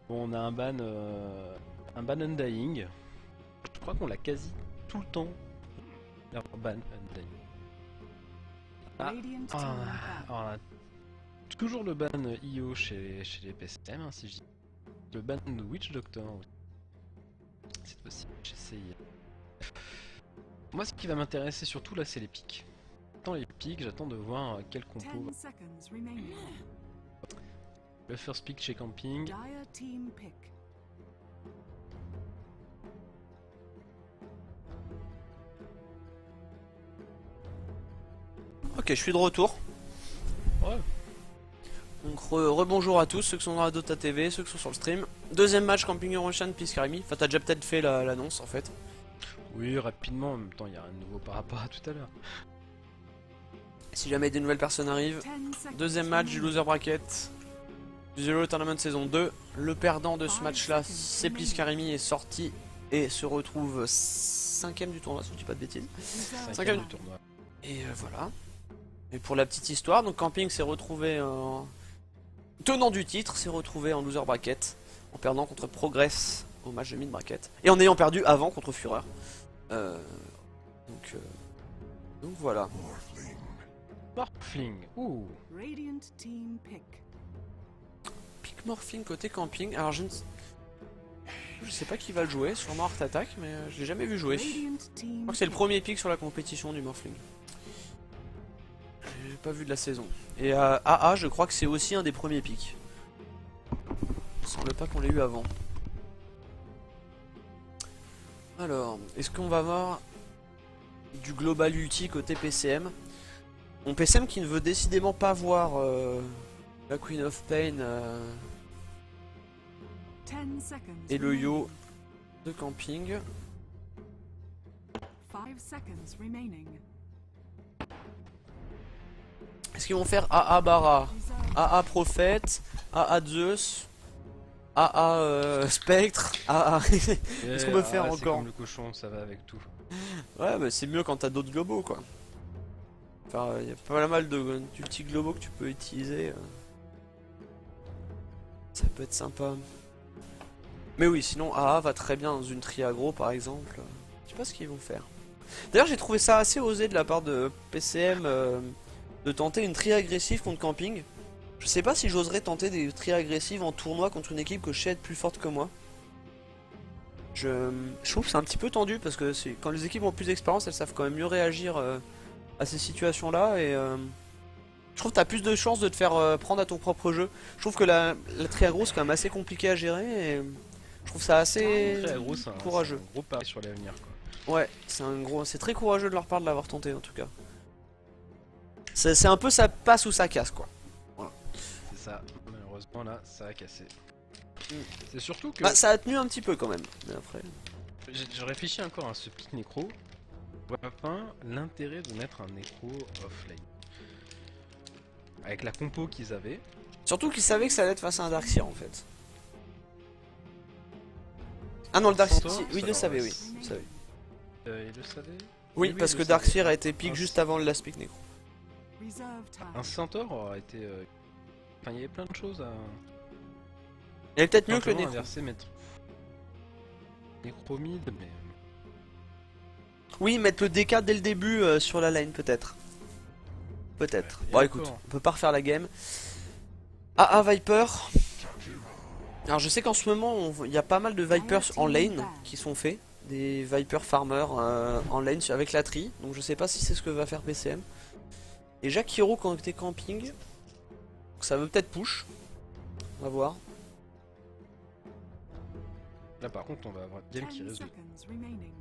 Bon, on a un ban Undying. Je crois qu'on l'a quasi tout le temps. Alors, ban Undying. Radiant team ban. On a toujours le ban IO chez les PSM, hein, si je dis. Le ban de Witch Doctor aussi. Cette fois-ci chez CIA. Moi, ce qui va m'intéresser surtout là, c'est les pics. Les pics, j'attends de voir quel compo. 10 seconds remaining. Le first pick chez Camping. Dire team pick. Ok, je suis de retour. Ouais. Donc rebonjour à tous, ceux qui sont dans la Dota TV, ceux qui sont sur le stream. Deuxième match Camping Eurochan Piscarimi. Enfin t'as déjà peut-être fait l'annonce en fait. Oui, rapidement, en même temps, il n'y a rien de nouveau par rapport à tout à l'heure. Si jamais des nouvelles personnes arrivent. 10 seconds Deuxième match du remaining. loser bracket. Du Zero Tournament saison 2. Le perdant de ce match là, c'est Piscarimi, est sorti et se retrouve 5ème du tournoi si je dis pas de bêtises. Reserve Cinquième Cinquième. du tournoi. Et voilà. Et pour la petite histoire, donc Camping s'est retrouvé en... tenant du titre, s'est retrouvé en loser bracket, en perdant contre Progress au match de mid bracket, et en ayant perdu avant contre Fureur. Donc voilà. Morphling. Morphling. Ouh. Radiant team pick. Pick Morphing côté Camping, alors je sais pas qui va le jouer, sûrement Art Attack, mais je l'ai jamais vu jouer. Je Radiant team crois que c'est le pick. premier pick sur la compétition du Morphling. J'ai pas vu de la saison. Et AA, je crois que c'est aussi un des premiers picks. Il me semble pas qu'on l'ait eu avant. Alors, est-ce qu'on va voir du Global Ulti côté PCM? Mon PCM qui ne veut décidément pas voir la Queen of Pain 10 seconds et le remaining. Yo de Camping. 5 seconds remaining. Est-ce qu'ils vont faire AA Bara, Reserve. AA Prophète, AA Zeus, AA Spectre, AA... Qu'est-ce qu'on peut faire C'est encore? comme le cochon, ça va avec tout. Ouais, mais c'est mieux quand t'as d'autres globaux, quoi. Enfin, il y a pas mal de petits globaux que tu peux utiliser. Ça peut être sympa. Mais oui, sinon AA va très bien dans une tri aggro, par exemple. Je sais pas ce qu'ils vont faire. D'ailleurs, j'ai trouvé ça assez osé de la part de PCM de tenter une tri agressive contre Camping. Je sais pas si j'oserais tenter des tri agressives en tournoi contre une équipe que je sais être plus forte que moi. Je trouve que c'est un petit peu tendu parce que quand les équipes ont plus d'expérience, elles savent quand même mieux réagir à ces situations-là et je trouve que t'as plus de chances de te faire prendre à ton propre jeu. Je trouve que la tri aggro c'est quand même assez compliqué à gérer et je trouve ça assez Très gros, c'est courageux. un gros pari sur l'avenir, quoi. Ouais, c'est très courageux de leur part de l'avoir tenté en tout cas. C'est un peu ça passe ou ça casse quoi. C'est ça. Malheureusement, là, ça a cassé. Mm. C'est surtout que Bah, ça a tenu un petit peu quand même, mais après... je réfléchis encore à ce pic nécro. Je vois pas l'intérêt de mettre un nécro offlane. Avec la compo qu'ils avaient. Surtout qu'ils savaient que ça allait être face à un Darkseer en fait. Ah non, le Darkseer, Centaure, oui, il ça le leur savait, oui. reste. Il le savait. Il le savait. Oui, Oui, parce il que le Darkseer savait. a été pick Ah, juste avant le Last Pick Necro. Reserve time. Un centaure aurait été. Enfin, il y avait plein de choses à. Il est peut-être mieux que le Simplement Necro. inverser, mettre. Nécro mid, mais. Oui, mettre le DK dès le début sur la lane peut-être. Peut-être. Ouais, et Bon écoute, encore. on peut pas refaire la game. AA Viper. Alors je sais qu'en ce moment il y a pas mal de Vipers en lane qui sont faits. Des Viper farmers en lane avec la tri. Donc je sais pas si c'est ce que va faire PCM. Et Jacques Hero quand t'es camping. Donc ça veut peut-être push. On va voir. Là, par contre, on va avoir une game 10 qui risque de seconds remaining.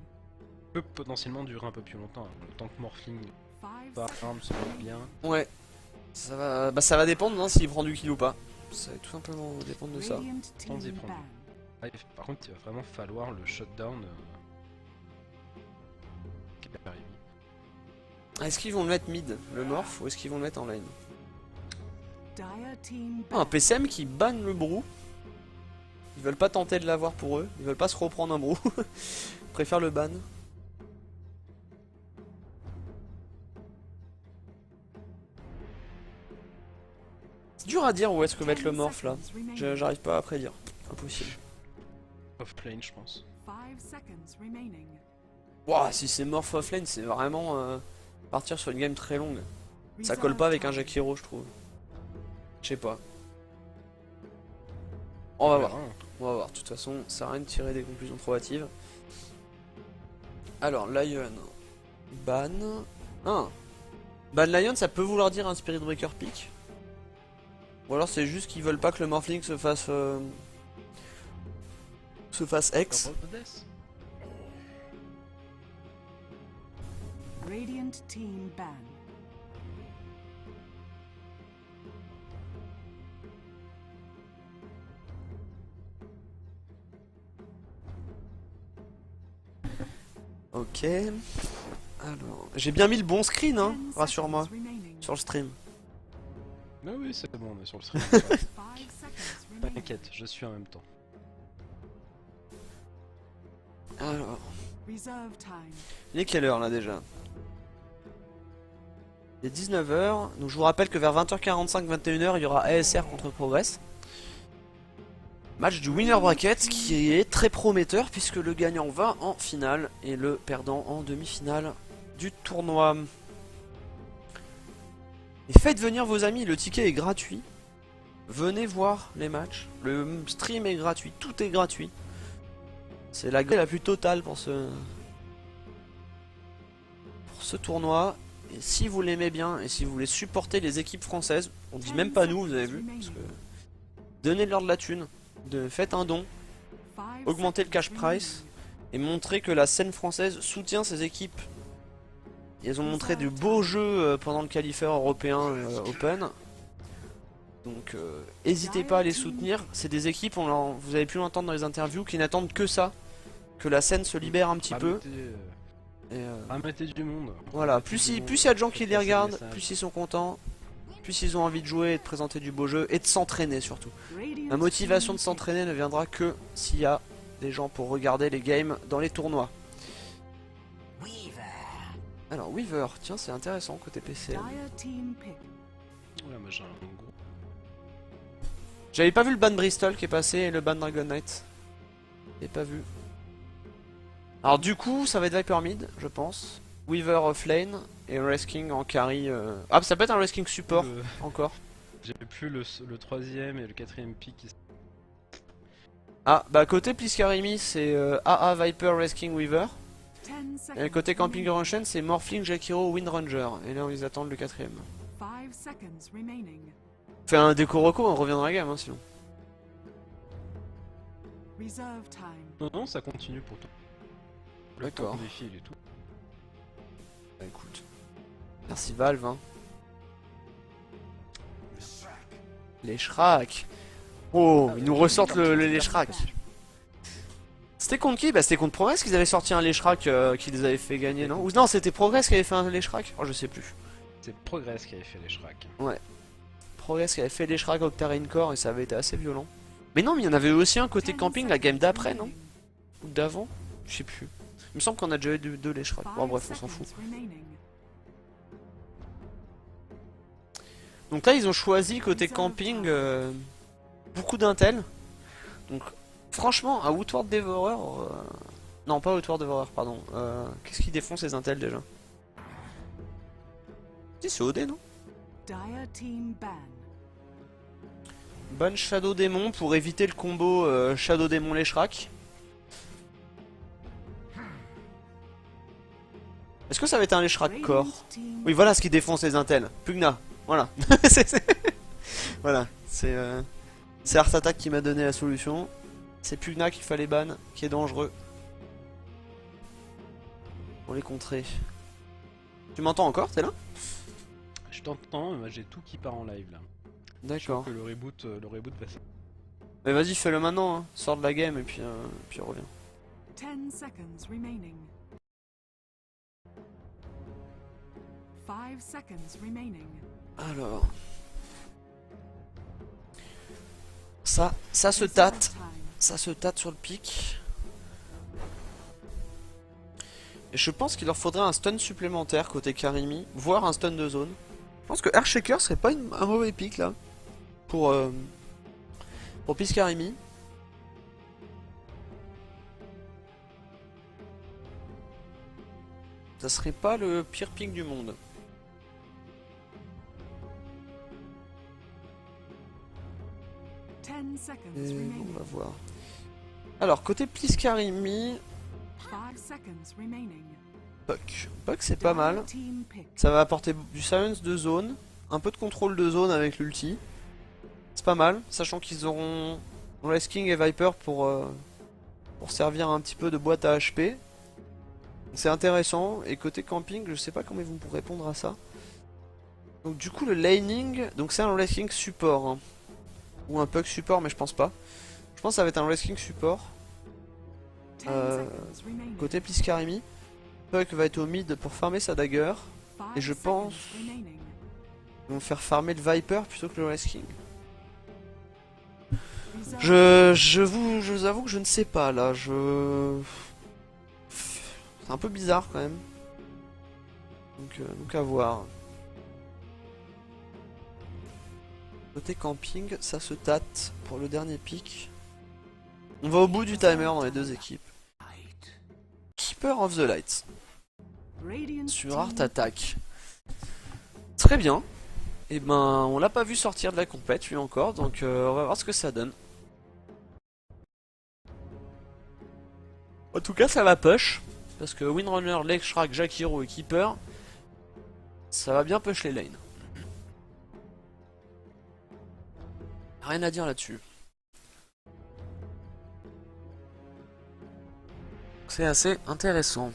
peut potentiellement durer un peu plus longtemps. Le temps que Morphling 5 par seconds. arme se mette bien. Ouais. Ça va dépendre hein, s'il prend du kill ou pas. Ça va tout simplement dépendre de ça. Radiant Sans y team prendre. ban. Ah, par contre, il va vraiment falloir le shutdown. Qui va arriver. Est-ce qu'ils vont le mettre mid, le morph, ou est-ce qu'ils vont le mettre en lane? Dire team Ah, un ban. PCM qui banne le brou. Ils veulent pas tenter de l'avoir pour eux. Ils veulent pas se reprendre un brou. Ils préfèrent le ban. C'est dur à dire où est-ce que va être le 10 morph là. seconds remaining. J'arrive pas à prédire. Impossible. Offlane, je pense. 5 seconds remaining. Ouah, si c'est morph offlane, c'est vraiment partir sur une game très longue. Ça Reserve colle pas avec un time. Jackie Hero, je trouve. Je sais pas. On va voir. verra. On va voir, de toute façon, ça sert à rien de tirer des conclusions trop hâtives. Alors, Lion. Ban. Ah. Ban Lion, ça peut vouloir dire un Spirit Breaker pick. Ou alors c'est juste qu'ils veulent pas que le Morphling se fasse X. Purple of Death. Radiant team ban. Ok. Alors, j'ai bien mis le bon screen, hein, 10 rassure-moi, seconds remaining. sur le stream. Ah oui, c'est bon, on est sur le stream. 5 seconds remaining. T'inquiète, je suis en même temps. Alors, Reserve time. il est quelle heure là déjà? Il est 19h, donc je vous rappelle que vers 20h45, 21h, il y aura ASR contre Progress. Match du winner bracket qui est très prometteur puisque le gagnant va en finale et le perdant en demi-finale du tournoi. Et faites venir vos amis, le ticket est gratuit. Venez voir les matchs, le stream est gratuit, tout est gratuit. C'est la gueule la plus totale pour ce tournoi. Et si vous l'aimez bien et si vous voulez supporter les équipes françaises, on dit même pas nous, vous avez vu, parce que donnez-leur de la thune, faites un don, 5 augmentez le cash seconds price et montrez que la scène française soutient ces équipes. Ils ont montré de beaux jeux pendant le qualifier européen Open. Donc n'hésitez pas à les soutenir. C'est des équipes, vous avez pu l'entendre dans les interviews, qui n'attendent que ça. Que la scène se libère un petit peu. Mettez du monde. Voilà, plus il y a de gens qui les regardent, message. plus ils sont contents. Plus ils ont envie de jouer et de présenter du beau jeu. Et de s'entraîner surtout. Radiant's La motivation de team s'entraîner ne viendra que s'il y a des gens pour regarder les games dans les tournois. Alors Weaver, tiens c'est intéressant côté PC. Dire team pick. Oula, moi j'ai un gros. J'avais pas vu le ban Bristol qui est passé et le ban Dragon Knight. J'ai pas vu. Alors du coup ça va être Viper mid je pense. Weaver offlane et Resking en carry. Ah ça peut être un Resking support encore. J'ai plus le troisième et le quatrième pick qui... Ah bah côté Pliskarimi c'est AA Viper Resking Weaver. 10 seconds. Et côté Camping remaining. Russian c'est Morphling Jakiro Windranger. Et là ils attendent le quatrième. 5 seconds remaining. Fait un déco reco on revient dans la gamme hein, sinon. Reserve time. Non, non, ça continue pour tout. D'accord. Le défi et tout. Bah écoute. Merci Valve hein. Les Shrek. Oh, ils nous ressortent les Leshrek. C'était contre qui? Bah c'était contre Progress qu'ils avaient sorti un Leshrek qui les avait fait gagner non? Ou non c'était Progress qui avait fait un Leshrek? Oh je sais plus. C'est Progress qui avait fait les Shrek. Progress qui avait fait Leshrek Octarine Core et ça avait été assez violent. Mais non mais il y en avait aussi un côté 10 camping la game d'après non? remaining. Ou d'avant? Je sais plus. Il me semble qu'on a déjà eu deux Leshrek. Bon 5 bref on s'en fout. seconds remaining. Donc là ils ont choisi côté camping beaucoup d'intel. Donc franchement un Woodward Devourer non pas Woodward Devourer pardon. Qu'est-ce qui défonce les intels déjà? Si c'est OD non? Dire team ban. Ban Shadow Démon pour éviter le combo Shadow Démon Leshrek. Est-ce que ça va être un Leshrek Core? Radiant team Oui voilà ce qui défonce les intels. Pugna. Voilà. Voilà. C'est Art Attack qui m'a donné la solution. C'est Pugna qu'il fallait ban, qui est dangereux. Pour les contrer. Tu m'entends encore? T'es là? Je t'entends, mais moi j'ai tout qui part en live là. D'accord. Que le reboot va se... Mais vas-y fais-le maintenant, hein. Sors de la game et puis reviens. 10 seconds remaining. 5 seconds remaining. Alors... Ça se Reserve tâte. time. Ça se tâte sur le pic. Et je pense qu'il leur faudrait un stun supplémentaire côté Karimi, voire un stun de zone. Je pense que Earthshaker serait pas un mauvais pic là. Pour Piskarimi. Ça serait pas le pire pic du monde. 10 seconds Et remaining. on va voir. Alors côté Piskarimi, 5 seconds remaining. Puck. Puck c'est pas mal. Dire team pick. Ça va apporter du silence de zone, un peu de contrôle de zone avec l'ulti. C'est pas mal, sachant qu'ils auront Resking et Viper pour servir un petit peu de boîte à HP. C'est intéressant, et côté camping, je sais pas comment ils vont pour répondre à ça. Donc du coup le laning, donc c'est un Resking support. Hein. Ou un Puck support, mais je pense pas. Je pense que ça va être un Resking support. 10 seconds remaining. Côté Piskarimi. Puck va être au mid pour farmer sa dagger. Et je pense qu'ils vont faire farmer le Viper plutôt que le Wraith King. Je vous avoue que je ne sais pas là, c'est un peu bizarre quand même. Donc à voir. Côté camping, ça se tâte pour le dernier pick. On va au bout du timer dans les deux équipes. Keeper of the Light. Sur Art Attack. Très bien. Et ben on l'a pas vu sortir de la compète lui encore, donc on va voir ce que ça donne. En tout cas ça va push. Parce que Windrunner, Lekshrak, Jakiro et Keeper, ça va bien push les lanes. Rien à dire là-dessus. C'est assez intéressant.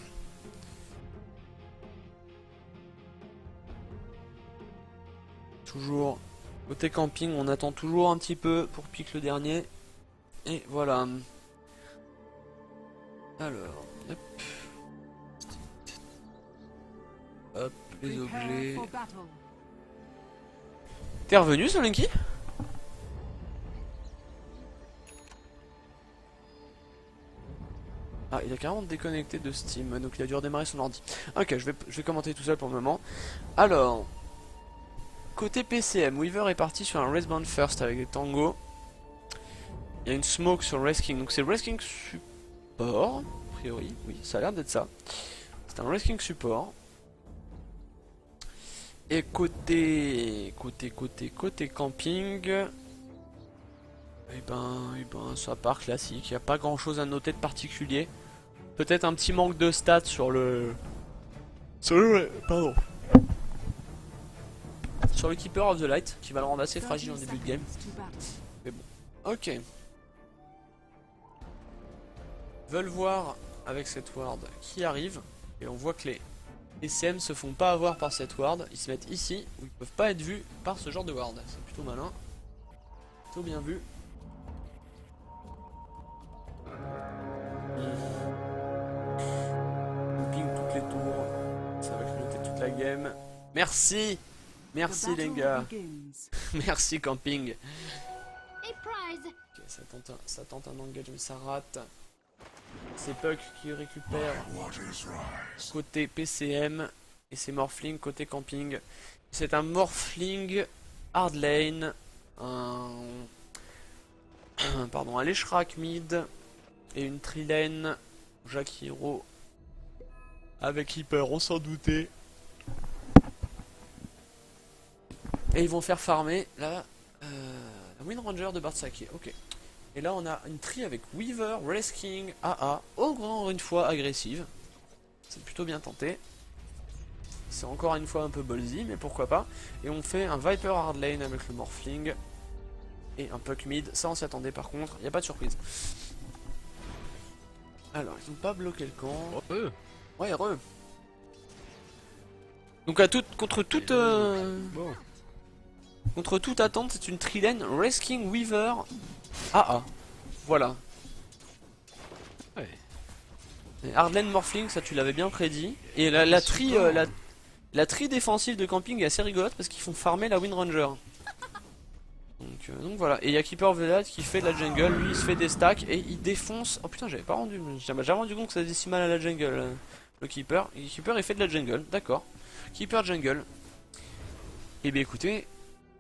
Toujours côté camping, on attend toujours un petit peu pour pique le dernier. Et voilà. Alors, hop. Hop, les objets. T'es revenu, Solenki? Ah, il a carrément déconnecté de Steam, donc il a dû redémarrer son ordi. Ok, je vais commenter tout seul pour le moment. Alors, côté PCM, Weaver est parti sur un Wraithbound First avec des tangos. Il y a une smoke sur Wraith King, donc c'est Wraith King support, a priori, oui, ça a l'air d'être ça. C'est un Wraith King support. Et côté camping, et ben ça part classique, il n'y a pas grand chose à noter de particulier. Peut-être un petit manque de stats sur le... Pardon. Sur le Keeper of the Light, qui va le rendre assez fragile en début de game. Mais bon, ok. Veulent voir avec cette ward qui arrive, et on voit que les ECM se font pas avoir par cette ward, ils se mettent ici, où ils peuvent pas être vus par ce genre de ward. C'est plutôt malin. Plutôt bien vu. Ping toutes les tours. Ça va clignoter toute la game. Merci. Merci les gars. Merci camping. Ok, ça tente un engage mais ça rate. C'est Puck qui récupère côté PCM. Et c'est Morphling côté camping. C'est un Morphling hard lane. Pardon, un Lekshrak mid. Et une trilane Jakiro avec Keeper, on s'en doutait. Et ils vont faire farmer la Windranger de Bartsake. Ok. Et là on a une tri avec Weaver, Wraith King, AA, encore une fois agressive. C'est plutôt bien tenté. C'est encore une fois un peu ballsy, mais pourquoi pas. Et on fait un Viper hard lane avec le Morphling. Et un Puck mid, ça on s'y attendait par contre, il n'y a pas de surprise. Alors, ils ont pas bloqué le camp. Ouais, heureux. Donc contre toute attente, c'est une trilane Wraith King Weaver AA. Voilà. Ouais. Hardlane Morphling, ça tu l'avais bien prédit. Et la tri défensive de camping est assez rigolote parce qu'ils font farmer la Windranger. Donc voilà, et il y a Keeper Velad qui fait de la jungle, lui il se fait des stacks et il défonce. Oh putain, j'avais jamais rendu compte que ça faisait si mal à la jungle, le Keeper. Et Keeper il fait de la jungle, d'accord. Keeper jungle. Et bien écoutez,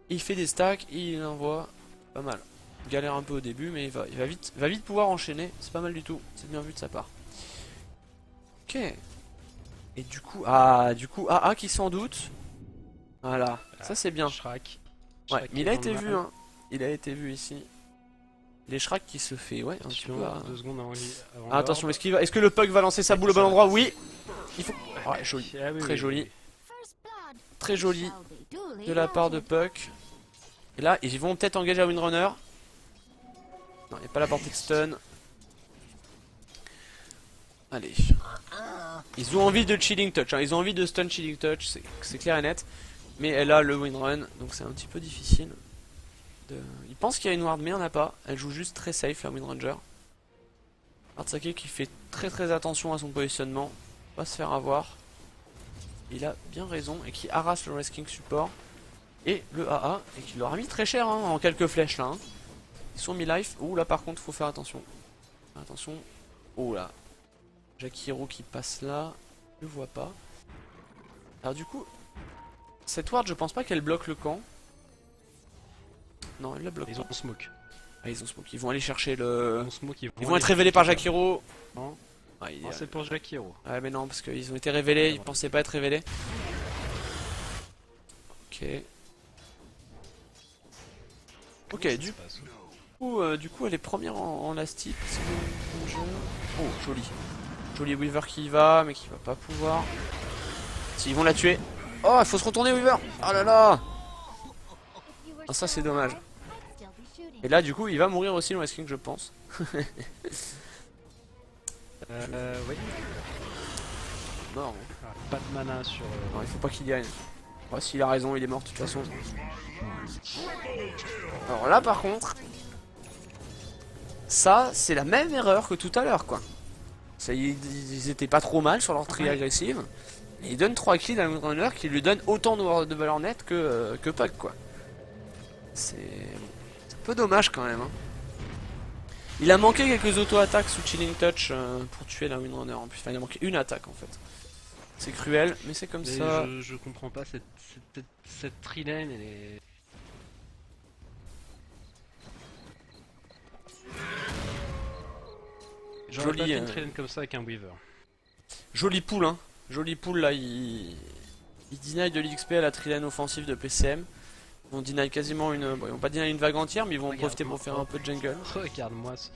il fait des stacks, il envoie pas mal. Il galère un peu au début, mais il va vite pouvoir enchaîner, c'est pas mal du tout, c'est bien vu de sa part. Ok. Et du coup, AA qui s'en doute. Voilà, ça c'est bien. Ouais, mais il a été vu, hein. Il a été vu ici. Les Shrek qui se fait, ouais, un petit peu. 2 secondes avant attention, est-ce que le Puck va lancer sa boule au bon endroit? Oui. Il faut. Ouais, joli. Très joli. Très joli de la part de Puck. Et là, ils vont peut-être engager à Windrunner. Non, il n'y a pas la portée de stun. Allez. Ils ont envie de chilling touch, hein. Ils ont envie de stun chilling touch, c'est clair et net. Mais elle a le windrun, donc c'est un petit peu difficile. Il pense qu'il y a une ward, mais il n'y en a pas. Elle joue juste très safe, la Windranger. Bartsake qui fait très attention à son positionnement. pas se faire avoir. Il a bien raison et qui harasse le Wrest King support et le AA et qui leur a mis très cher hein, en quelques flèches là. Hein. Ils sont mis life. Ouh là par contre faut faire attention. Attention. Oh là. Jakiro qui passe là. Je le vois pas. Alors du coup, cette ward je pense pas qu'elle bloque le camp. Non elle le bloque. Ils ont smoke. Ah, ils ont smoke. Ils vont aller chercher le... Ils vont aller être révélés par chercher Jakiro. Non, Ah, non, c'est pour Jakiro. Ouais mais non parce qu'ils ont été révélés, ils pensaient pas être révélés. Ok. Ok, du coup elle est première en last hit. Oh joli. Joli Weaver qui y va mais qui va pas pouvoir. S'ils vont la tuer. Oh il faut se retourner Weaver. Oh là là. Ah ça c'est dommage. Et là du coup il va mourir aussi le Wrest King je pense. Oui. Mort. Ah, pas de mana sur... Non il faut pas qu'il gagne. Ouais, s'il a raison il est mort de toute façon. Alors là par contre, ça c'est la même erreur que tout à l'heure quoi. Ça, ils étaient pas trop mal sur leur tri agressive. Et ils donnent 3 kills à Windrunner qui lui donne autant de valeur nette que Puck quoi. C'est un peu dommage quand même. Hein. Il a manqué quelques auto-attaques sous Chilling Touch pour tuer la Windrunner en plus. Enfin il a manqué une attaque en fait. C'est cruel mais c'est comme ça. Je comprends pas cette tree lane elle est... J'aurais pas fait une tree lane comme ça avec un Weaver. Jolie pool hein. Jolie pool là, ils deny de l'XP à la trilane offensive de PCM. Ils vont deny quasiment une... Bon, ils vont pas deny une vague entière mais ils vont en profiter pour faire un peu de jungle. Regarde-moi ce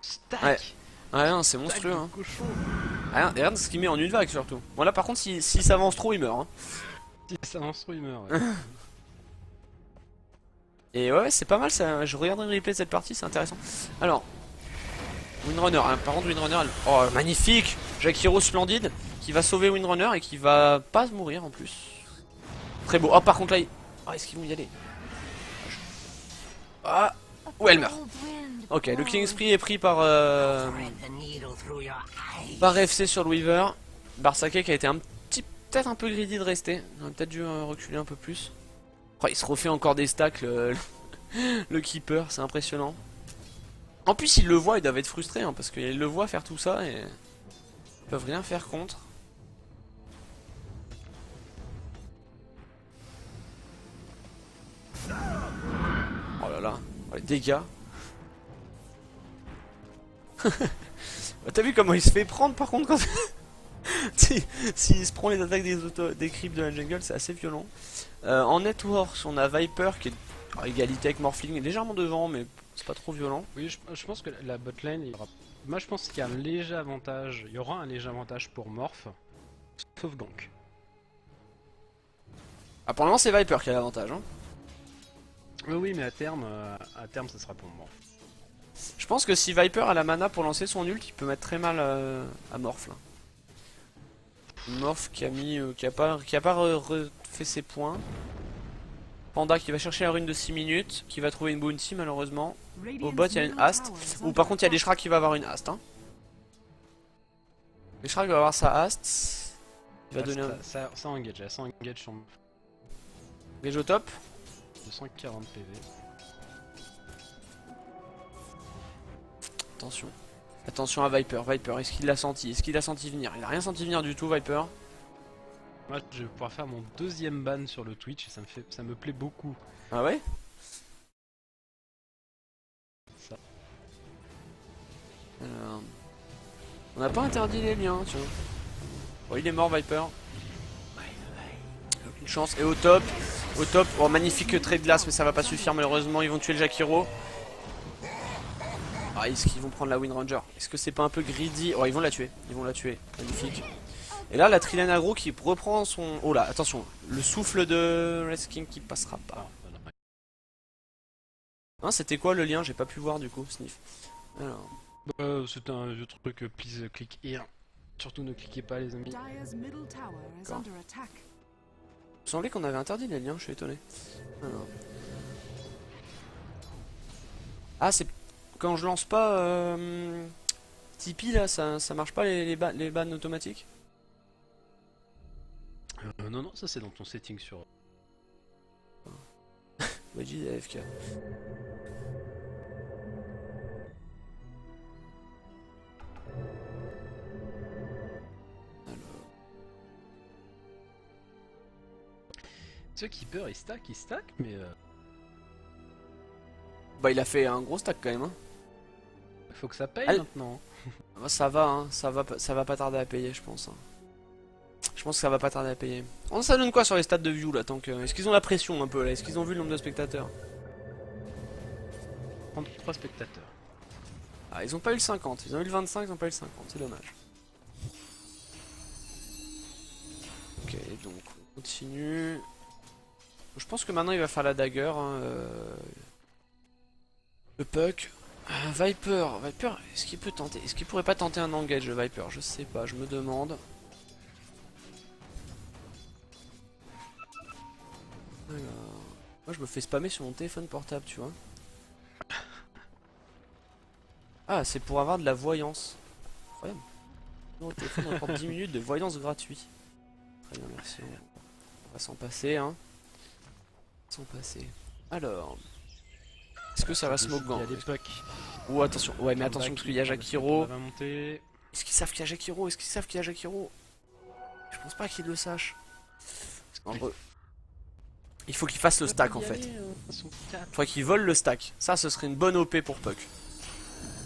stack. Ouais non, c'est monstrueux hein. Ah, regarde ce qu'il met en une vague surtout. Bon là par contre s'il s'avance trop il meurt hein. Si ça avance trop il meurt ouais. Et ouais c'est pas mal ça, je regarderai le replay de cette partie, c'est intéressant. Alors, Windrunner, hein. Par contre Windrunner, oh magnifique, Jakiro splendide, qui va sauver Windrunner et qui va pas mourir en plus. Très beau, oh par contre là, oh, est-ce qu'ils vont y aller? Ah, où elle meurt. Ok, le Killing Spree est pris par FC sur le Weaver. Barsake qui a été peut-être un peu greedy de rester, on aurait peut-être dû reculer un peu plus. Oh, il se refait encore des stacks le keeper, c'est impressionnant. En plus ils le voient, ils doivent être frustrés hein, parce qu'ils le voient faire tout ça et ils peuvent rien faire contre. Oh là là, oh, les dégâts. T'as vu comment il se fait prendre par contre quand... S'il se prend les attaques des creeps de la jungle, c'est assez violent. En networks, on a Viper qui est à égalité avec Morphling, légèrement devant, mais c'est pas trop violent. Oui, je pense que la botlane, moi je pense qu'il y a un léger avantage, il y aura un léger avantage pour Morph, sauf Gank. Ah, pour le moment, c'est Viper qui a l'avantage. Hein. Oui, mais à terme, ça sera pour Morph. Je pense que si Viper a la mana pour lancer son ult, il peut mettre très mal à Morph là. Morph qui a mis, qui a pas refait ses points. Panda qui va chercher la rune de 6 minutes, qui va trouver une bounty malheureusement. Au bot il y a une Ast. Ou par contre il y a des Shrak qui va avoir une Ast. Hein. Les Shrak va avoir sa Ast. Il va donner un... Ça engage, ça engage sur... Engage au top. 240 PV. Attention. Attention à Viper. Viper, est-ce qu'il l'a senti? Est-ce qu'il a senti venir? Il a rien senti venir du tout Viper. Moi je vais pouvoir faire mon deuxième ban sur le Twitch et ça me plaît beaucoup. Ah ouais? Ça. Alors... On n'a pas interdit les liens, tu vois. Bon, il est mort Viper. Aucune chance. Et au top, oh magnifique trait de glace, mais ça va pas suffire malheureusement. Ils vont tuer le Jakiro. Ah, est-ce qu'ils vont prendre la Windranger? Est-ce que c'est pas un peu greedy? Oh, ils vont la tuer. Ils vont la tuer. Magnifique. Et là, la Trilane aggro qui reprend son... Oh là, attention. Le souffle de Wrest King qui passera pas. Hein, c'était quoi le lien? J'ai pas pu voir du coup, Sniff. Alors... c'est un vieux truc, please click here. Surtout ne cliquez pas les amis. Il me semblait qu'on avait interdit les liens, je suis étonné. Alors... Ah, c'est... Quand je lance pas Tipeee là, ça marche pas les bans automatiques? Non, ça c'est dans ton setting sur... Wedgie AFK. Ce keeper il stack, mais... Bah il a fait un gros stack quand même. Hein. Faut que ça paye Allez. maintenant. Bah, ça va, hein. Ça va pas tarder à payer, je pense. Hein. Je pense que ça va pas tarder à payer. Oh, ça donne quoi sur les stats de view là tant que... Est-ce qu'ils ont la pression un peu là? Est-ce qu'ils ont vu le nombre de spectateurs? 33 spectateurs. Ah, ils ont pas eu le 50, ils ont eu le 25, ils ont pas eu le 50, c'est dommage. Ok, donc on continue. Je pense que maintenant il va faire la dagger. Hein, Le puck. Viper, est-ce qu'il peut tenter? Est-ce qu'il pourrait pas tenter un engage le Viper? Je sais pas, je me demande. Alors... Moi je me fais spammer sur mon téléphone portable, tu vois. Ah, c'est pour avoir de la voyance. Incroyable. Non, le téléphone a encore 10 minutes de voyance gratuit. Très bien, merci. On va s'en passer, hein. S'en passer. Alors... Est-ce que ça va smoke Il gant? y a des pucks. Oh attention, ouais mais attention parce qu'il y a Jakiro. Va monter. Est-ce qu'ils savent qu'il y a Jakiro? Est-ce qu'ils savent qu'il y a Jakiro? Je pense pas qu'ils le sachent. Parce qu'en gros, il faut qu'ils fassent le stack en fait. Il faut qu'ils volent le stack. Ça ce serait une bonne OP pour Puck.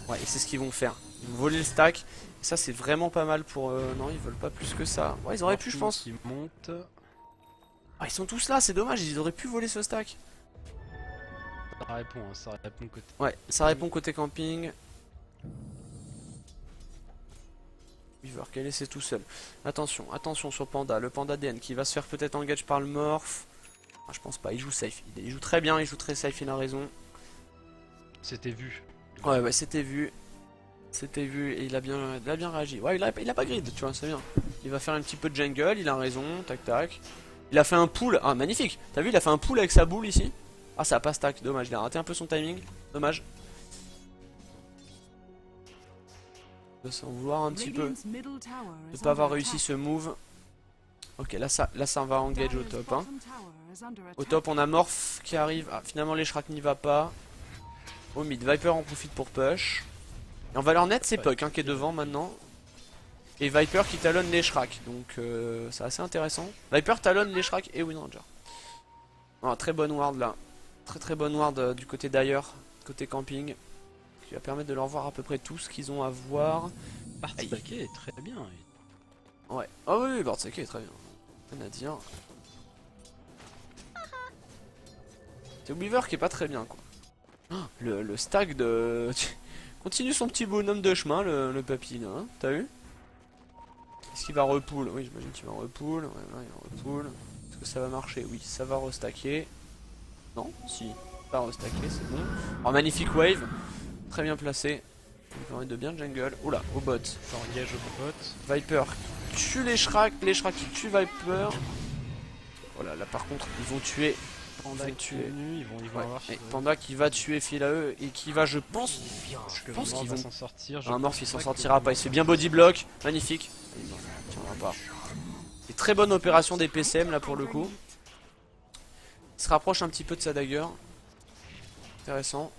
Ouais et c'est ce qu'ils vont faire. Ils vont voler le stack. Et ça c'est vraiment pas mal pour... Non ils veulent pas plus que ça. Ouais ils auraient pu je pense. Ils montent. Ah ils sont tous là, c'est dommage, ils auraient pu voler ce stack. Ça répond, hein, ça répond côté. Ouais, ça répond côté camping. Weaver qui est laissé tout seul. Attention, attention sur Panda, le Panda DN qui va se faire peut-être engage par le Morph. Ah, je pense pas, il joue safe. Il joue très bien, il joue très safe, il a raison. C'était vu. Ouais, c'était vu. C'était vu et il a bien réagi. Ouais, il a pas grid, tu vois, c'est bien. Il va faire un petit peu de jungle, il a raison, tac tac. Il a fait un pull, ah magnifique. T'as vu, il a fait un pull avec sa boule ici. Ah, ça a pas stack, dommage, il a raté un peu son timing, dommage. De s'en vouloir un petit peu de pas avoir réussi ce move. Ok, là ça va engage au top. Hein. Au top, on a Morph qui arrive. Ah, finalement, les Shrek n'y va pas. Au mid, Viper en profite pour push. Et en valeur nette, c'est Puck hein, qui est devant maintenant. Et Viper qui talonne les Shrek. Donc, c'est assez intéressant. Viper talonne les Shrek et Windranger. Oh, très bonne ward là. Très bonne ward du côté d'ailleurs, côté camping. Qui va permettre de leur voir à peu près tout ce qu'ils ont à voir. Bartzake est très bien. Ouais. Ah oui, Bartzake est très bien. Rien à dire. C'est Weaver qui est pas très bien quoi. Oh, le stack de... Continue son petit bonhomme de chemin le papy là, hein. T'as vu? Est-ce qu'il va repool? Oui j'imagine qu'il va repool. Ouais, là, il repool. Est-ce que ça va marcher? Oui, ça va restacker. Non? Si. Ça va restacker, c'est bon. Alors magnifique wave. Très bien placé. Il permet de bien jungle. Oula, au bot. Ça engage au bot. Viper tue les Shrek qui tuent Viper. Voilà, là par contre, ils vont tuer. Panda qui est venu, ils vont Ouais. avoir. Et Panda qui va tuer Philae et qui va, je pense qu'ils vont s'en sortir. Un Morph il s'en sortira pas. Il se fait bien body block. Magnifique. Il tiendra pas. C'est très bonne opération des PCM là pour le coup. Il se rapproche un petit peu de sa dagger. Intéressant.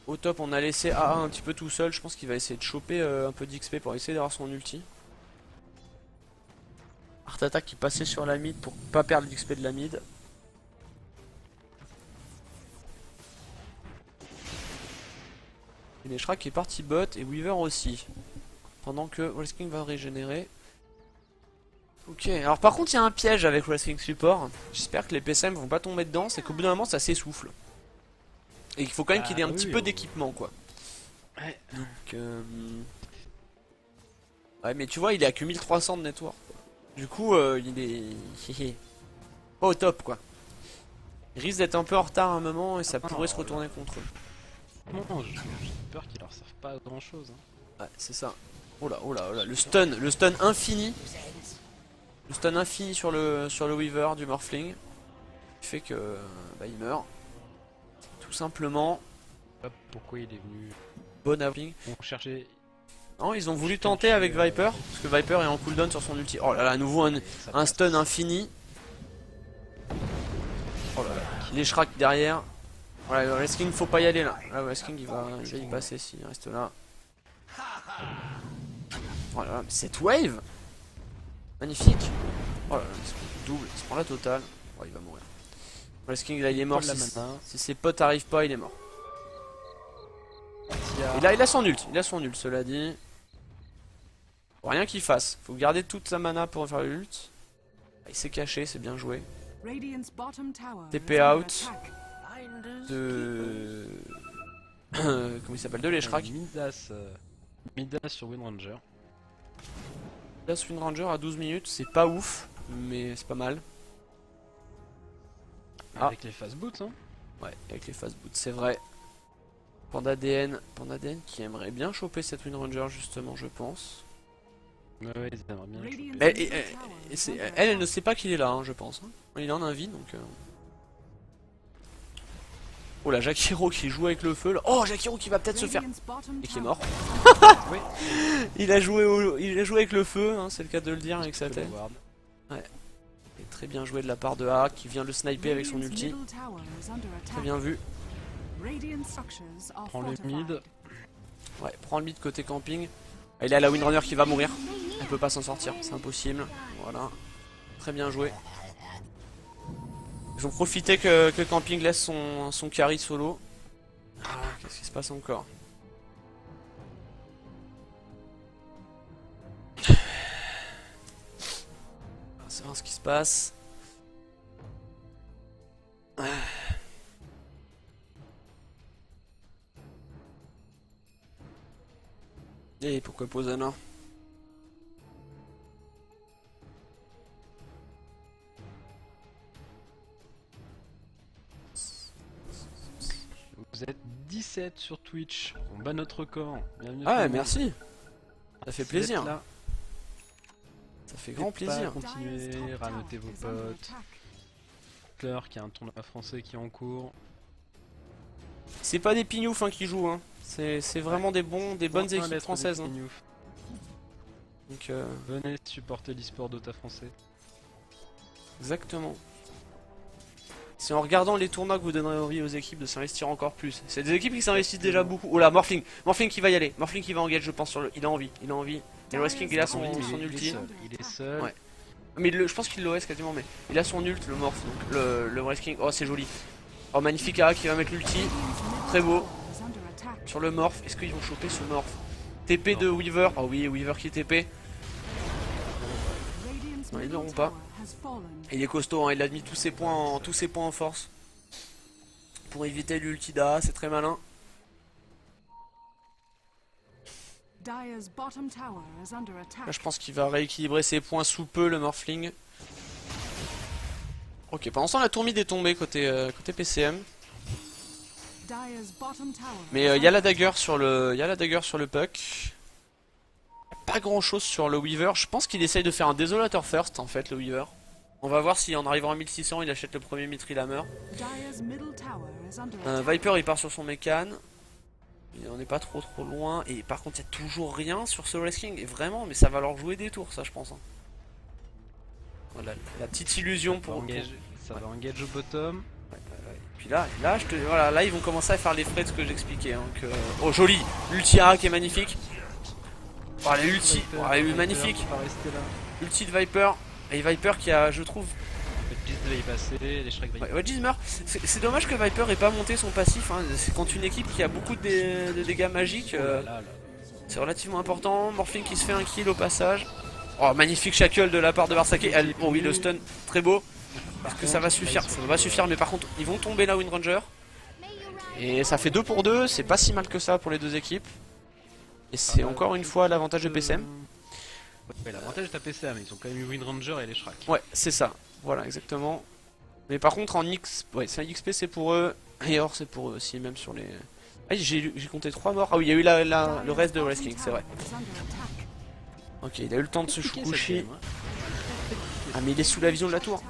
Au top, on a laissé AA un petit peu tout seul. Je pense qu'il va essayer de choper un peu d'XP pour essayer d'avoir son ulti. Art Attack qui passait sur la mid pour pas perdre l'XP de la mid. Et Neshra qui est parti bot et Weaver aussi. Pendant que Wrestling va régénérer. Ok, alors par contre il y a un piège avec Wrestling Support. J'espère que les PSM vont pas tomber dedans. C'est qu'au bout d'un moment ça s'essouffle. Et qu'il faut quand même qu'il ait un petit peu d'équipement quoi. Ouais. Donc ouais mais tu vois il est à que 1300 de network quoi. Du coup il est pas au top quoi. Il risque d'être un peu en retard à un moment et ça pourrait se retourner contre eux. Non, j'ai peur qu'ils leur servent pas à grand chose. Hein. Ouais c'est ça. Oh là, le stun infini. Le stun infini sur le Weaver du Morphling. Qui fait que bah, il meurt. Tout simplement. Hop, pourquoi il est venu. Bon avling. On cherchait. Non, ils ont voulu tenter avec Viper, parce que Viper est en cooldown sur son ulti. Oh là là, à nouveau un stun infini. Oh là là, les Shrek derrière. Voilà, le Wrestling, faut pas y aller là. Là, le Wrestling, il va y passer s'il reste là. Oh là là, mais cette wave magnifique. Oh là là, il se prend double, il se prend la totale. Oh, il va mourir. Le Wrestling, là, il est mort. Si ses potes arrivent pas, il est mort. Et là, il a son ult, cela dit. Faut rien qu'il fasse, faut garder toute sa mana pour faire l'ult. Il s'est caché, c'est bien joué. TP out de... comment il s'appelle, de l'Eshrak. Midas sur Windranger. Midas Windranger à 12 minutes, c'est pas ouf, mais c'est pas mal. Avec les fast boots, hein. Ouais, avec les fast boots, c'est vrai. PandaDN qui aimerait bien choper cette Windranger justement, je pense. Ouais, ils aimeraient bien. Elle ne sait pas qu'il est là, hein, je pense. Il est en invie, donc... Oh là, Jakiro qui joue avec le feu. Là. Oh, Jakiro qui va peut-être se faire... Et qui est mort. Oui. il a joué avec le feu, hein, c'est le cas de le dire, avec sa tête. Ouais. Et très bien joué de la part de A, qui vient le sniper avec son ulti. Très bien vu. Prends le mid. Ouais, prends le mid côté camping. Ah, il a la Windrunner qui va mourir. Elle peut pas s'en sortir, c'est impossible. Voilà. Très bien joué. Ils ont profité que Camping laisse son carry solo. Ah, qu'est-ce qui se passe encore? On va savoir ce qui se passe. Et pourquoi Posana? Vous êtes 17 sur Twitch, on bat notre record. Bienvenue. Ah ouais, merci. Ça fait plaisir. Là. Ça fait grand plaisir. Continuez, rameutez vos potes. Claire qui a un tournoi français qui est en cours. C'est pas des pignoufs hein, qui jouent, hein. C'est vraiment des bonnes équipes françaises. Hein. Donc venez supporter l'e-sport Dota français. Exactement. C'est en regardant les tournois que vous donnerez envie aux équipes de s'investir encore plus. C'est des équipes qui s'investissent déjà beaucoup. Oh là, Morphling qui va y aller. Morphling qui va engage, je pense, sur le... Il a envie. Et le Wrestling, il a son ulti. Il est seul. Ouais. Mais je pense qu'il l'OS quasiment, mais il a son ult, le Morph. Donc le Wrestling. Oh, c'est joli. Oh, magnifique A qui va mettre l'ulti. Très beau. Sur le Morph. Est-ce qu'ils vont choper ce Morph? TP de Weaver. Oh oui, Weaver qui est TP. Non, ils n'auront pas. Et il est costaud, hein, il a mis tous ses points en force. Pour éviter l'ulti d'A, c'est très malin. Là, je pense qu'il va rééquilibrer ses points sous peu, le Morphling. Ok, pendant ce temps, la tour mid est tombée côté PCM. Mais il y a la dagger sur le puck. Pas grand chose sur le Weaver. Je pense qu'il essaye de faire un désolateur first en fait, le Weaver. On va voir si en arrivant à 1600 il achète le premier Mithril Hammer. Viper il part sur son mécan. On n'est pas trop loin. Et par contre il y a toujours rien sur ce wrestling. Et vraiment, mais ça va leur jouer des tours ça je pense. Hein. Voilà, la petite illusion pour... Ça va engage au bottom. Ouais. Puis là ils vont commencer à faire les frais de ce que j'expliquais. Hein, que... Oh joli, l'ulti A qui est magnifique. Oh l'ulti, elle est magnifique. Ulti de Viper. Et Viper qui a, je trouve... Wedges est passé, les Shrek Viper. Ouais, Wedges meurt. C'est dommage que Viper ait pas monté son passif. Hein. C'est contre une équipe qui a beaucoup de dégâts magiques. C'est relativement important. Morphling qui se fait un kill au passage. Oh, magnifique shackle de la part de Varsake. Oh oui, le stun, très beau. Est-ce que ça va suffire? Ça va pas suffire, mais par contre, ils vont tomber là, Windranger. Et ça fait 2 pour 2. C'est pas si mal que ça pour les deux équipes. Et c'est encore une fois l'avantage de PCM. Ouais, l'avantage de ta PCM, ils ont quand même eu Windranger et les Shrek. Ouais, c'est ça. Voilà, exactement. Mais par contre, en X, ouais, c'est un XP, c'est pour eux. Et or, c'est pour eux aussi, même sur les. Ah, j'ai compté 3 morts. Ah oui, il y a eu le reste de Wrestling, c'est vrai. Ok, il a eu le temps de se coucher. Ah, mais il est sous la vision de la tour.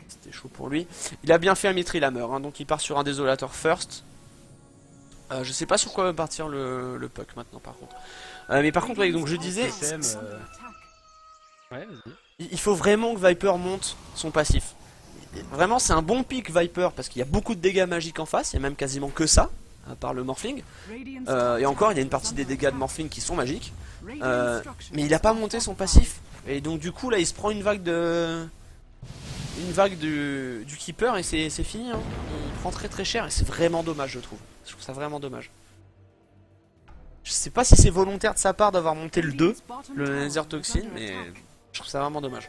C'était chaud pour lui. Il a bien fait un Mithril Hammer, hein, donc il part sur un désolateur first. Je sais pas sur quoi va partir le puck maintenant, par contre. Mais par contre, ouais, donc je disais, PCM, ouais, vas-y. il faut vraiment que Viper monte son passif. Vraiment, c'est un bon pick Viper parce qu'il y a beaucoup de dégâts magiques en face, il y a même quasiment que ça, à part le morphling. Et encore, il y a une partie des dégâts de morphling qui sont magiques. Mais il a pas monté son passif. Et donc du coup là il se prend une vague du keeper et c'est fini hein. Il prend très très cher et c'est vraiment dommage je trouve. Je trouve ça vraiment dommage. Je sais pas si c'est volontaire de sa part d'avoir monté le 2, le Nether Toxin, mais je trouve ça vraiment dommage.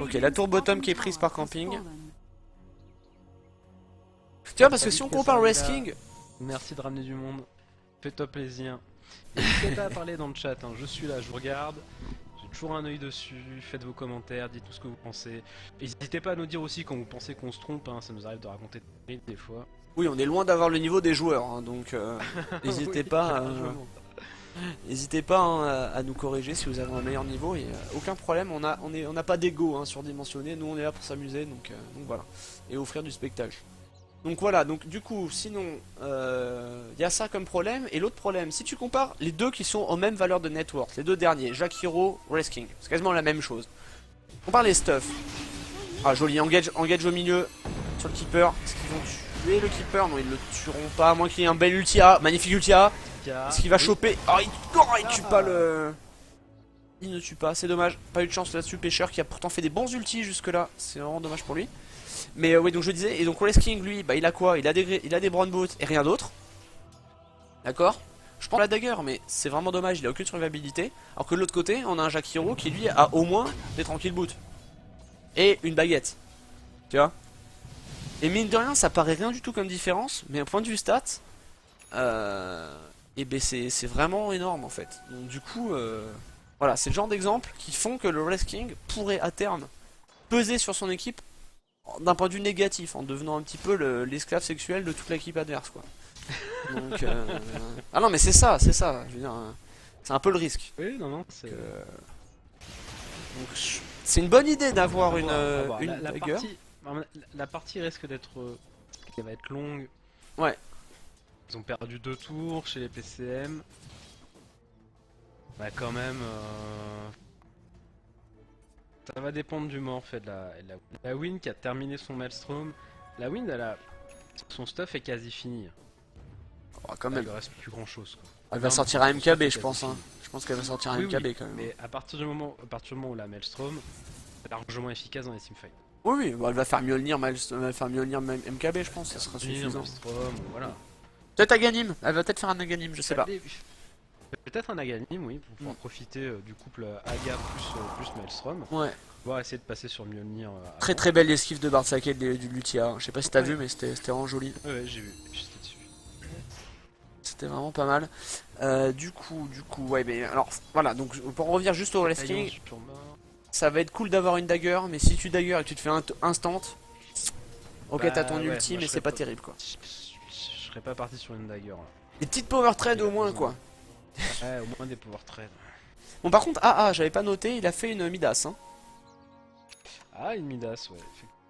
Ok, la tour bottom qui est prise par camping. Tu vois parce que si on compare Wrestling, Merci de ramener du monde. Fais-toi plaisir. N'hésitez pas à parler dans le chat, hein. Je suis là, je vous regarde. J'ai toujours un œil dessus. Faites vos commentaires, dites tout ce que vous pensez. N'hésitez pas à nous dire aussi quand vous pensez qu'on se trompe, hein. Ça nous arrive de raconter des fois. oui on est loin d'avoir le niveau des joueurs hein, donc n'hésitez Oui, pas. largement. N'hésitez pas hein, à nous corriger si vous avez un meilleur niveau et aucun problème, on n'a pas d'ego hein, surdimensionné, nous on est là pour s'amuser donc voilà, et offrir du spectacle. Donc voilà, donc du coup sinon y a ça comme problème, et l'autre problème, si tu compares les deux qui sont aux mêmes valeurs de net worth, les deux derniers, Jakiro, Wrestling, c'est quasiment la même chose. On parle les stuff. Ah joli, engage au milieu sur le keeper, est-ce qu'ils vont tuer le keeper? Non ils le tueront pas, à moins qu'il y ait un bel ultia, magnifique ultia. Est-ce qu'il va choper? Oh, il tue pas le... Il ne tue pas, c'est dommage. Pas eu de chance là-dessus, Pêcheur qui a pourtant fait des bons ultis jusque là. C'est vraiment dommage pour lui. Mais oui, donc je disais, et donc Wrestling lui, bah il a quoi? Il a des brown boots et rien d'autre. D'accord? Je prends la dagger, mais c'est vraiment dommage, il a aucune survivabilité. Alors que de l'autre côté, on a un Jakiro qui lui a au moins des tranquilles boots. Et une baguette. Tu vois? Et mine de rien, ça paraît rien du tout comme différence, mais au point de vue stats, et ben c'est vraiment énorme en fait. Donc du coup, voilà, c'est le genre d'exemples qui font que le Wrestling pourrait à terme peser sur son équipe d'un point de vue négatif, en devenant un petit peu l'esclave sexuel de toute l'équipe adverse, quoi. Donc, ah non, mais c'est ça, je veux dire, c'est un peu le risque. Oui, non, c'est... Donc, c'est une bonne idée d'avoir une dagger. La partie risque d'être... elle va être longue. Ouais. Ils ont perdu 2 tours chez les PCM. Bah quand même... Ça va dépendre du morph et de la Wind qui a terminé son Maelstrom. La Wind, son stuff est quasi fini. Oh, quand Là, même. il reste plus grand chose, quoi. Elle va sortir un MKB, je pense. Hein. Je pense qu'elle va sortir un Oui, MKB oui, quand même. mais à partir du moment où la Maelstrom, c'est largement efficace dans les teamfights. Oui, oui, bon, elle va faire Mjolnir, même MKB, je pense. Ça sera suffisant. Maelstrom, voilà. Peut-être Aghanim. Elle va peut-être faire un Aghanim, je sais pas. Peut-être un Aghanim, oui, pour pouvoir profiter du couple Aga plus Maelstrom. Ouais. Voir essayer de passer sur Mjolnir. Très très belle esquive de Bardsake et du Lutia. Je sais pas si t'as vu, mais c'était vraiment joli. Ouais, j'ai vu, j'étais dessus. C'était vraiment pas mal. Du coup, ouais, mais alors voilà. Donc pour revenir juste au wrestling, ça va être cool d'avoir une dagger, mais si tu dagger et que tu te fais instant, ok, Bah, t'as ton ouais, ulti, moi, mais je c'est pas serais terrible quoi. Je serais pas parti sur une dagger. Là. Des petites power trade au moins quoi. Ouais, au moins des power trade. Bon, par contre, j'avais pas noté, il a fait une Midas. Hein. Ah, une Midas, ouais.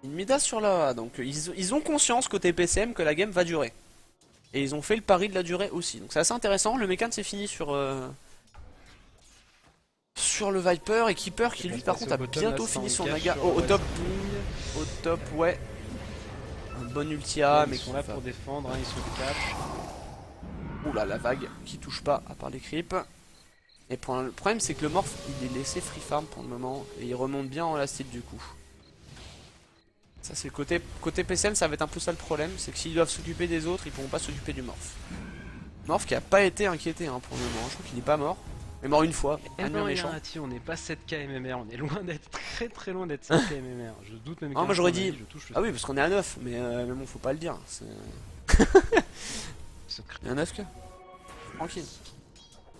Une Midas sur la A, donc ils ont conscience côté PCM que la game va durer. Et ils ont fait le pari de la durée aussi. Donc c'est assez intéressant. Le mécan s'est fini sur le Viper et Keeper qui lui par contre a bientôt fini son Naga. Au top. Au top, ouais. Un bon ultia, mais ils sont là pour défendre, hein, ils sont catch. Oula, la vague qui touche pas à part les creeps. Et le problème c'est que le morph il est laissé free farm pour le moment. Et il remonte bien en last hit du coup. Ça c'est le côté PCM, ça va être un peu ça le problème, c'est que s'ils doivent s'occuper des autres, ils pourront pas s'occuper du morph. Morph qui a pas été inquiété hein, pour le moment, je crois qu'il est pas mort. Il est mort une fois, Et un non, méchant. on n'est pas 7k MMR, on est loin d'être très loin d'être 7k MMR. Je doute même Ah, moi j'aurais dit... je touche le Ah oui, parce qu'on est à 9, mais bon, faut pas le dire. C'est secret. un 9k. Tranquille.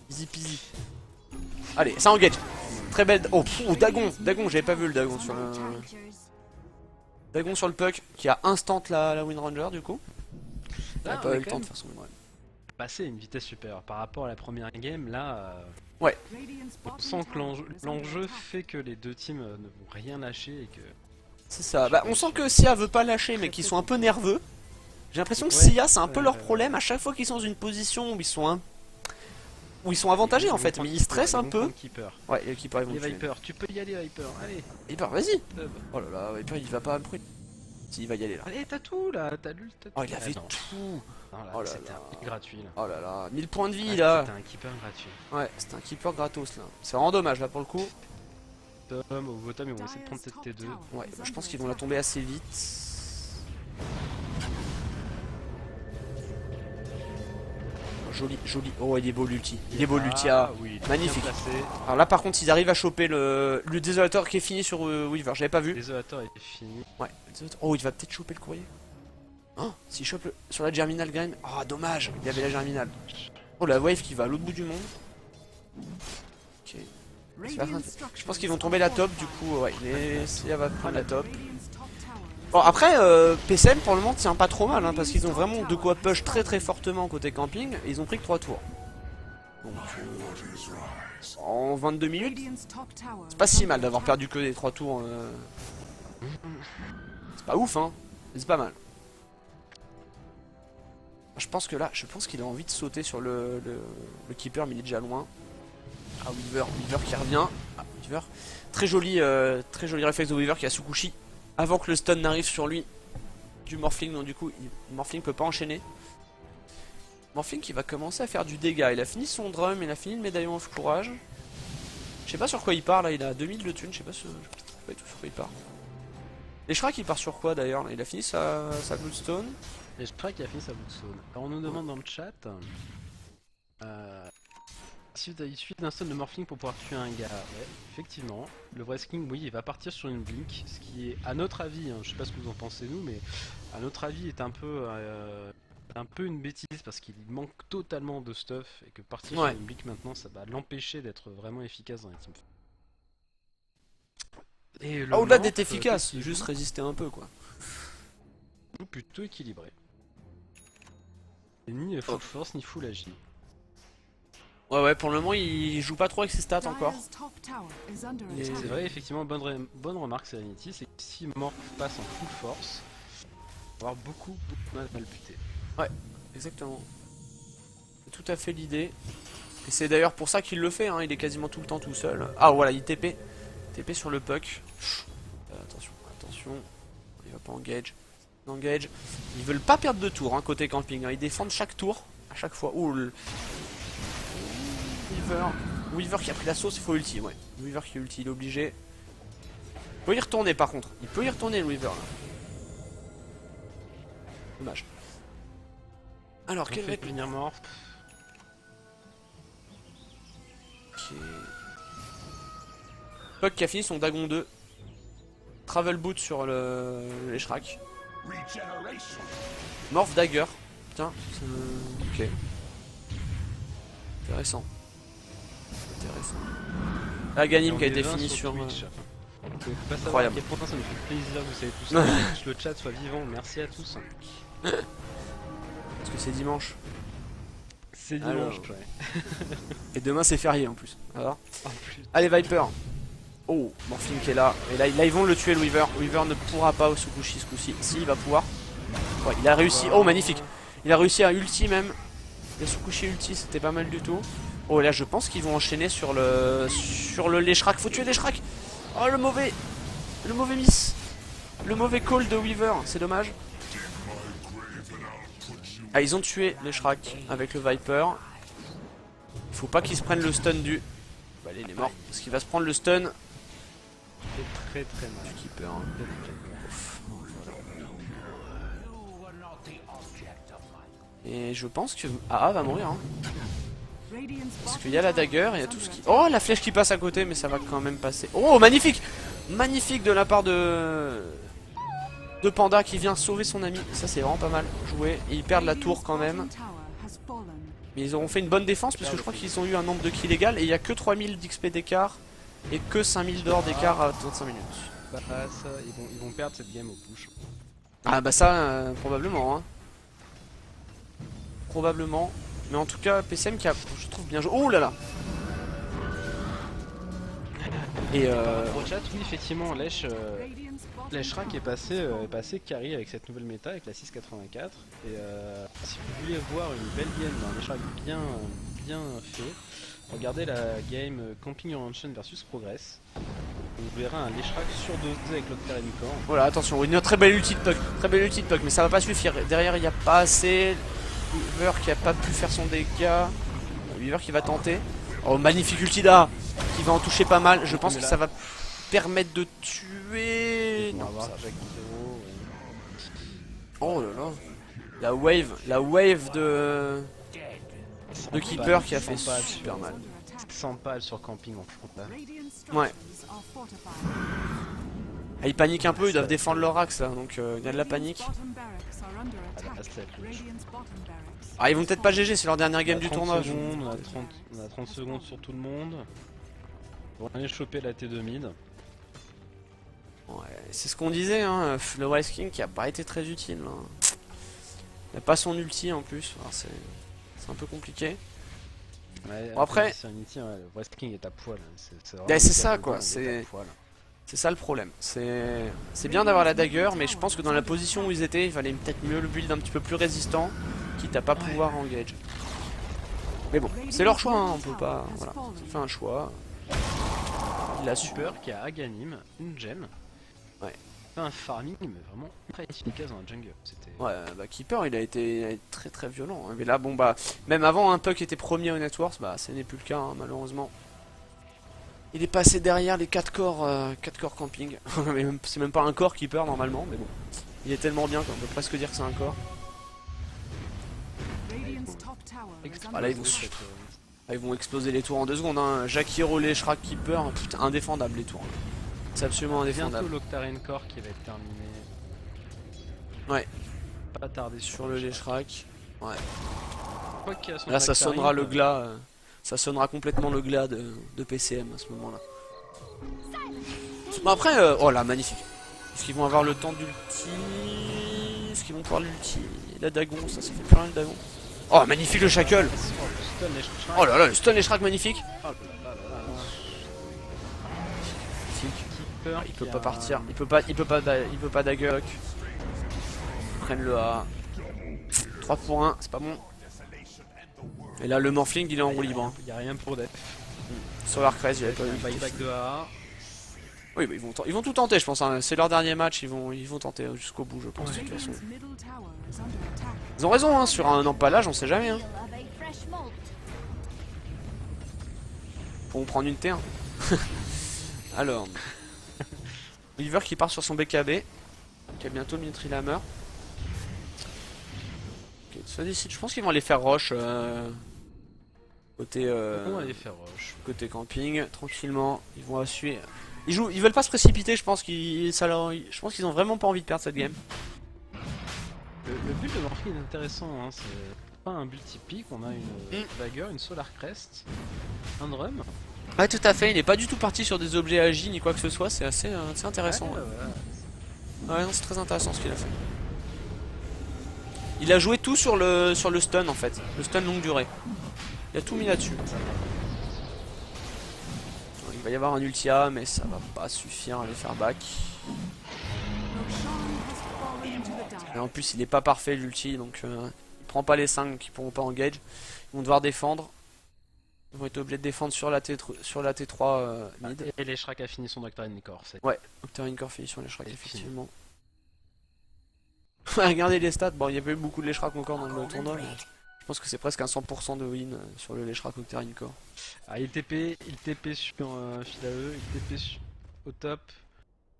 Easy peasy. Allez, ça engage. Très belle... Oh, Dagon, j'avais pas vu le Dagon sur le... Dagon sur le puck qui a instant la Wind Ranger du coup. Il a pas eu le temps de faire son Wind Ranger. Passer à une vitesse supérieure par rapport à la première game, là... Ouais. On sent que l'enjeu fait que les deux teams ne vont rien lâcher et que... C'est ça, bah on sent que Sia veut pas lâcher mais qu'ils sont un peu nerveux. J'ai l'impression que Ouais, Sia c'est un peu leur problème à chaque fois qu'ils sont dans une position où ils sont où ils sont avantagés en fait, mais ils stressent un peu. Keeper. Ouais, les Keepers ils vont Les tuer. Vipers, tu peux y aller Viper, allez. Viper, vas-y. Hub. Oh là là, Viper il va pas me prendre. Si, il va y aller là. Allez, t'as tout là, t'as l'ult, t'as tout. Oh, il avait non. tout. Non, là, Oh là c'était là. un pick gratuit là. Oh là là, 1000 points de vie Ouais, là. C'était un keeper gratuit. Ouais, c'était un Keeper gratos là. C'est vraiment dommage là pour le coup. Tom, au bottom, ils vont essayer de prendre cette T2. Ouais, je pense qu'ils vont la tomber assez vite. Joli, joli. Oh, il est beau l'ulti. Il est beau l'ulti. Ah. Oui, Magnifique. bien placé. Alors là, par contre, ils arrivent à choper le désolateur qui est fini sur Weaver. J'avais pas vu. Le désolateur est fini. Ouais. Oh, il va peut-être choper le courrier. Oh, s'il chope sur la Germinal Grime. Oh, dommage. Il y avait la Germinal. Oh, la wave qui va à l'autre bout du monde. Ok. Je pense qu'ils vont tomber la top. Du coup, ouais. Elle va prendre la top. Bon, après, PCM pour le moment tient pas trop mal, hein, parce qu'ils ont vraiment de quoi push très très fortement côté camping, et ils ont pris que 3 tours. Donc, en 22 minutes, c'est pas si mal d'avoir perdu que des 3 tours. C'est pas ouf, hein, mais c'est pas mal. Je pense que là, qu'il a envie de sauter sur le keeper, mais il est déjà loin. Ah, Weaver qui revient. Ah, Weaver. Très joli réflexe de Weaver qui a Tsukushi. Avant que le stun n'arrive sur lui du Morphling, donc du coup Morphling peut pas enchaîner. Morphling qui va commencer à faire du dégât. Il a fini son drum, il a fini le médaillon of courage. Je sais pas sur quoi il part là, il a 2000 de thunes, je sais pas du tout sur quoi il part. Et Shrek il part sur quoi d'ailleurs? Il a fini sa Bloodstone. Et je crois qu'il a fini sa Bloodstone. Alors on nous demande dans le chat il suffit d'un stun de Morphling pour pouvoir tuer un gars. Ouais, effectivement. Le Wrestling, oui, il va partir sur une blink, ce qui est, à notre avis, hein, je sais pas ce que vous en pensez nous, mais à notre avis est un peu une bêtise parce qu'il manque totalement de stuff et que partir sur une blink maintenant, ça va l'empêcher d'être vraiment efficace dans les teamfights. Et le au-delà d'être efficace, juste résister un peu quoi. Plutôt équilibré. Et ni full force ni full agi. Ouais, pour le moment il joue pas trop avec ses stats encore. C'est vrai, effectivement, bonne remarque Serenity, c'est que si Morph passe en full force, il va avoir beaucoup mal buté. Ouais, exactement. C'est tout à fait l'idée. Et c'est d'ailleurs pour ça qu'il le fait, hein, il est quasiment tout le temps tout seul. Ah voilà, il TP sur le puck. Attention, il va pas engage. Ils veulent pas perdre de tour, hein, côté camping, hein. Ils défendent chaque tour, à chaque fois. Ouh, Weaver qui a pris la sauce, il faut ulti, ouais. Weaver qui ulti, il est obligé. Il peut y retourner par contre. Il peut y retourner le Weaver là. Dommage. Alors, quel va être venir Morph? Ok. Puck qui a fini son Dagon 2. Travel boot sur les Shrek. Morph Dagger. Putain, ok. Intéressant. La Ganim qui a été fini sur. Incroyable. Ça nous fait plaisir que vous savez tout ça. Que le chat soit vivant. Merci à tous. Parce que c'est dimanche. C'est dimanche, ouais. Et demain c'est férié en plus. Alors. En plus. Allez Viper. Oh, Morphling qui est là. Et là ils vont le tuer le Weaver. Weaver ne pourra pas au Tsukushi ce coup-ci. Si, il va pouvoir. Ouais, il a réussi. Oh, magnifique. Il a réussi à ulti même. Le Tsukushi ulti, c'était pas mal du tout. Oh, là je pense qu'ils vont enchaîner sur le Leshrak. Faut tuer Leshrak. Oh, le mauvais miss. Le mauvais call de Weaver. C'est dommage. Ah, ils ont tué Leshrak avec le Viper. Il faut pas qu'il se prenne le stun du. Bah, allez, il est mort. Parce qu'il va se prendre le stun. C'est très mal. Du keeper. Hein. Et je pense que AA va mourir. Hein. Parce qu'il y a la dagger, il y a tout ce qui... Oh, la flèche qui passe à côté, mais ça va quand même passer. Oh, magnifique. Magnifique de la part de Panda qui vient sauver son ami. Ça, c'est vraiment pas mal joué. Et ils perdent la tour quand même. Mais ils auront fait une bonne défense, puisque je crois qu'ils ont eu un nombre de kills égal. Et il n'y a que 3000 d'XP d'écart. Et que 5000 d'or d'écart à 35 minutes. Bah ça, ils vont perdre cette game au push. Ah bah ça, probablement. Hein. Probablement. Mais en tout cas, PCM qui a, je trouve, bien joué. Oh là là. Et Au chat, oui, effectivement, Leshrak est passé carry avec cette nouvelle méta, avec la 684. Et si vous voulez voir une belle game d'un Leshrak bien fait. Regardez la game Camping Your Mansion versus Progress. Vous verrez un Leshrac surdosé avec l'Octarian Core. Voilà, attention, une très belle ulti de Puck. Très belle ulti de Puck, mais ça va pas suffire. Derrière, il n'y a pas assez. Weaver qui a pas pu faire son dégât. Weaver qui va tenter. Oh, magnifique ulti d'A qui va en toucher pas mal. Je pense que ça va permettre de tuer. On va Non, voir ça- Jackie Oh là là. La wave de Keeper qui a fait super mal. 100 balles sur camping en front là. Ouais. Ah, ils paniquent un peu, ils doivent défendre leur axe là, donc il y a de la panique. Ah, ils vont peut-être pas GG, c'est leur dernière game du tournoi. On a 30 secondes sur tout le monde. On va aller choper la T2 mid. Ouais, c'est ce qu'on disait, hein, le Wise King qui a pas été très utile. Hein. Il a pas son ulti en plus, alors c'est un peu compliqué. Ouais, Bon, après- sur Unity, ouais, le West King est à poil. Ouais, c'est ça, quoi, c'est ça le problème. C'est bien d'avoir la dagger, mais je pense que dans la position où ils étaient, il fallait peut-être mieux le build un petit peu plus résistant, quitte à pas pouvoir engage. Mais bon, c'est leur choix, hein, on peut pas. Voilà, ils ont fait un choix. Il a su. Super qui a Aghanim, une gemme. Ouais. Fait un farming, mais vraiment très efficace dans la jungle. C'était. Ouais, bah Keeper il a été très très violent. Hein. Mais là, bon bah, même avant, un Puck était premier au Networks, bah ce n'est plus le cas, hein, malheureusement. Il est passé derrière les 4 corps camping. C'est même pas un corps Keeper normalement, mais bon. Il est tellement bien qu'on peut presque dire que c'est un corps. Ah, là, ils vont exploser les tours en 2 secondes. Hein. Jackie Hero, Leshrac, Keeper, putain, indéfendable les tours. C'est absolument Bientôt indéfendable. l'Octarian Core qui va être terminé. Ouais. Pas tardé Sur le Leshrac. Ouais. Quoi qu'il y a son Là, ça Octarian, sonnera le glas. Ça sonnera complètement le glas de PCM à ce moment-là. Bon, après, oh là, magnifique. Est-ce qu'ils vont avoir le temps d'ulti? Est-ce qu'ils vont pouvoir l'ulti? La Dagon, ça fait plus rien le Dagon. Oh, magnifique le Shackle! Oh là là, le stun et Shrek magnifique! Keeper, Il peut pas partir, il peut pas dagger. Ils prennent le A. 3 pour 1, c'est pas bon. Et là, le Morphling il est en roue libre. Hein. Il y a rien pour def. Sur l'Arcrest, j'avais pas Un vu. buyback de AA. Oui, bah, ils vont tout tenter, je pense. Hein. C'est leur dernier match, ils vont tenter jusqu'au bout, je pense. De toute façon. Ils ont raison, hein, sur un empalage, on sait jamais. Hein. Pour prendre une T1. Alors. Weaver qui part sur son BKB. Qui a bientôt le Trilammer. Ok, ça décide. Je pense qu'ils vont aller faire rush. Côté. On va aller faire rush. Côté camping, tranquillement. Ils vont assurer. Ils veulent pas se précipiter, je pense je pense qu'ils ont vraiment pas envie de perdre cette game. Le build de Morphy est intéressant, hein. C'est pas un build typique, on a une dagger, une Solar Crest, un drum. Ouais, tout à fait, il est pas du tout parti sur des objets agi ni quoi que ce soit, c'est assez intéressant. Ouais, Ouais, non, c'est très intéressant ce qu'il a fait. Il a joué tout sur le stun en fait, le stun longue durée. Il a tout mis là-dessus. Il va y avoir un ultia, mais ça va pas suffire à les faire back. Et en plus, il est pas parfait l'ulti, donc il prend pas les 5 qui pourront pas engage. Ils vont devoir défendre. Ils vont être obligés de défendre sur la T3 mid. Et Leshrac a fini son Octarian Core. Ouais, Octarian Core fini sur les Shrek, effectivement. Regardez les stats, bon, il y avait eu beaucoup de Leshrac encore dans le tournoi, mais je pense que c'est presque un 100% de win sur le Leshrac Octarian Core. Ah, il TP sur Fidae, il TP au top.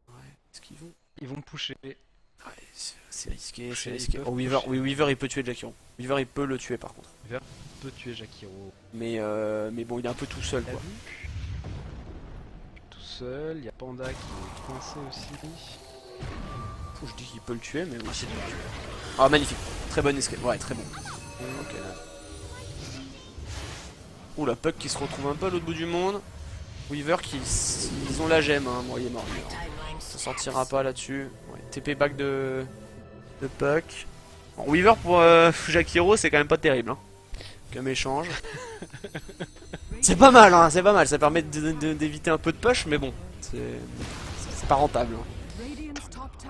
Ouais, est-ce qu'ils vont? Ils vont pusher. Ouais, c'est risqué, c'est Ils risqué. peuvent Oh, Weaver, pusher. oui, Weaver il peut tuer Jackie. Weaver il peut le tuer par contre. Peut tuer Jakiro. Mais bon, il est un peu tout seul quoi. Tout seul, il y a Panda qui est coincé aussi. Je dis qu'il peut le tuer, mais oui, c'est dur. Ah, magnifique. Très bonne escape. Ouais, très bon. Ok. Ouh, la Puck qui se retrouve un peu à l'autre bout du monde. Weaver qui. Ils ont la gemme, hein. Bon, il est mort. Ça sortira pas là-dessus. Ouais, TP back de Puck. Bon, Weaver pour Jakiro, c'est quand même pas terrible. Hein. Comme échange. C'est pas mal, hein. C'est pas mal. Ça permet d'éviter un peu de push, mais bon. C'est pas rentable. Hein.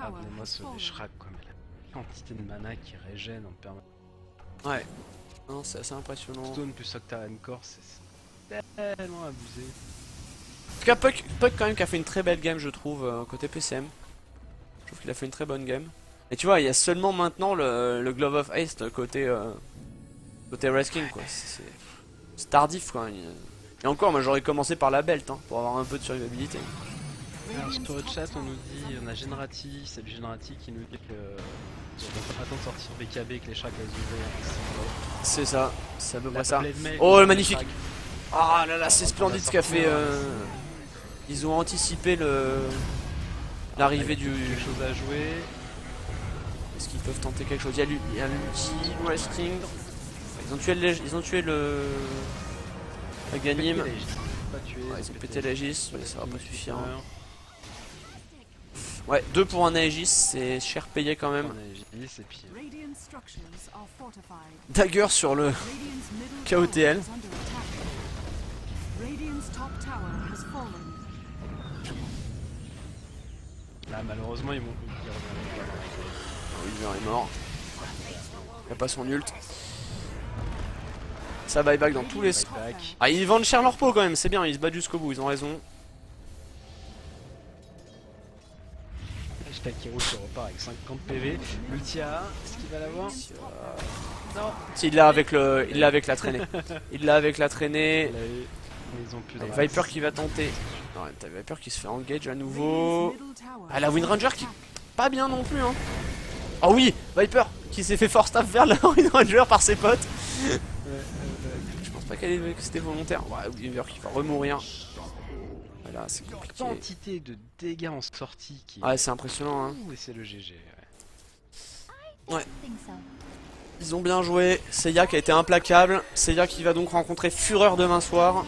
Regardez-moi ce Leshrac comme la quantité de mana qui régène en permanence. Ouais. Non, c'est assez impressionnant. En Stone plus Octarian Core, c'est tellement abusé. tout cas, Puck quand même qui a fait une très belle game, je trouve, côté PCM. Je trouve qu'il a fait une très bonne game. Et tu vois, il y a seulement maintenant le Glove of Haste côté Resking, quoi. C'est tardif, quoi. Et encore, moi j'aurais commencé par la belt, hein, pour avoir un peu de survivabilité. Alors sur le chat, on nous dit, on a Generati, salut Generati, qui nous dit que ils ont pas attendre de sortir BKB que les chats les ouvrent. C'est ça, c'est à peu près ça. Blade Oh, Mail, le magnifique. Shrag. Ah là là, c'est on splendide va ce qu'a fait. sortir, Ils ont anticipé l'arrivée Il y a du. quelque chose à jouer. Est-ce qu'ils peuvent tenter quelque chose? Il y a l'ulti Resting. Ils ont tué le. Aghanim. Pété Légis. Pas tué, Ouais, ils ont pété l'Aegis, mais ça va pas suffire. Super. Ouais, 2 pour un Aegis, c'est cher payé quand même. On a Aegis et puis Radiant structures are fortified. Dagger sur le. Radiant's middle KOTL. tower is under attack. Radiant's top tower has fallen. là malheureusement ils vont Weaver est mort. Il a pas son ult. Ça buyback dans tous les. back. Ah, ils vendent cher leur peau quand même, c'est bien, ils se battent jusqu'au bout, ils ont raison. Hashtag Hero qui repart avec 50 PV. L'Ultia, est-ce qu'il va l'avoir? Non. Si, il l'a avec la traînée. Il l'a avec la traînée. Ils ont plus de Allez, race. Viper qui va tenter. Non, t'as Viper qui se fait engage à nouveau. Radiant's middle tower Ah, la is Wind under Ranger qui. attack. Pas bien non plus, hein. Oh oui, Viper qui s'est fait force staff vers la Wind Ranger par ses potes. Je pense pas que c'était volontaire. Ouais, Weaver qui va remourir. Voilà, c'est compliqué. Quantité de dégâts en sortie qui Ouais, c'est impressionnant, hein. Ouh, et c'est le GG. Ouais. Ils ont bien joué. Seiya qui a été implacable. Seiya qui va donc rencontrer Fureur demain soir.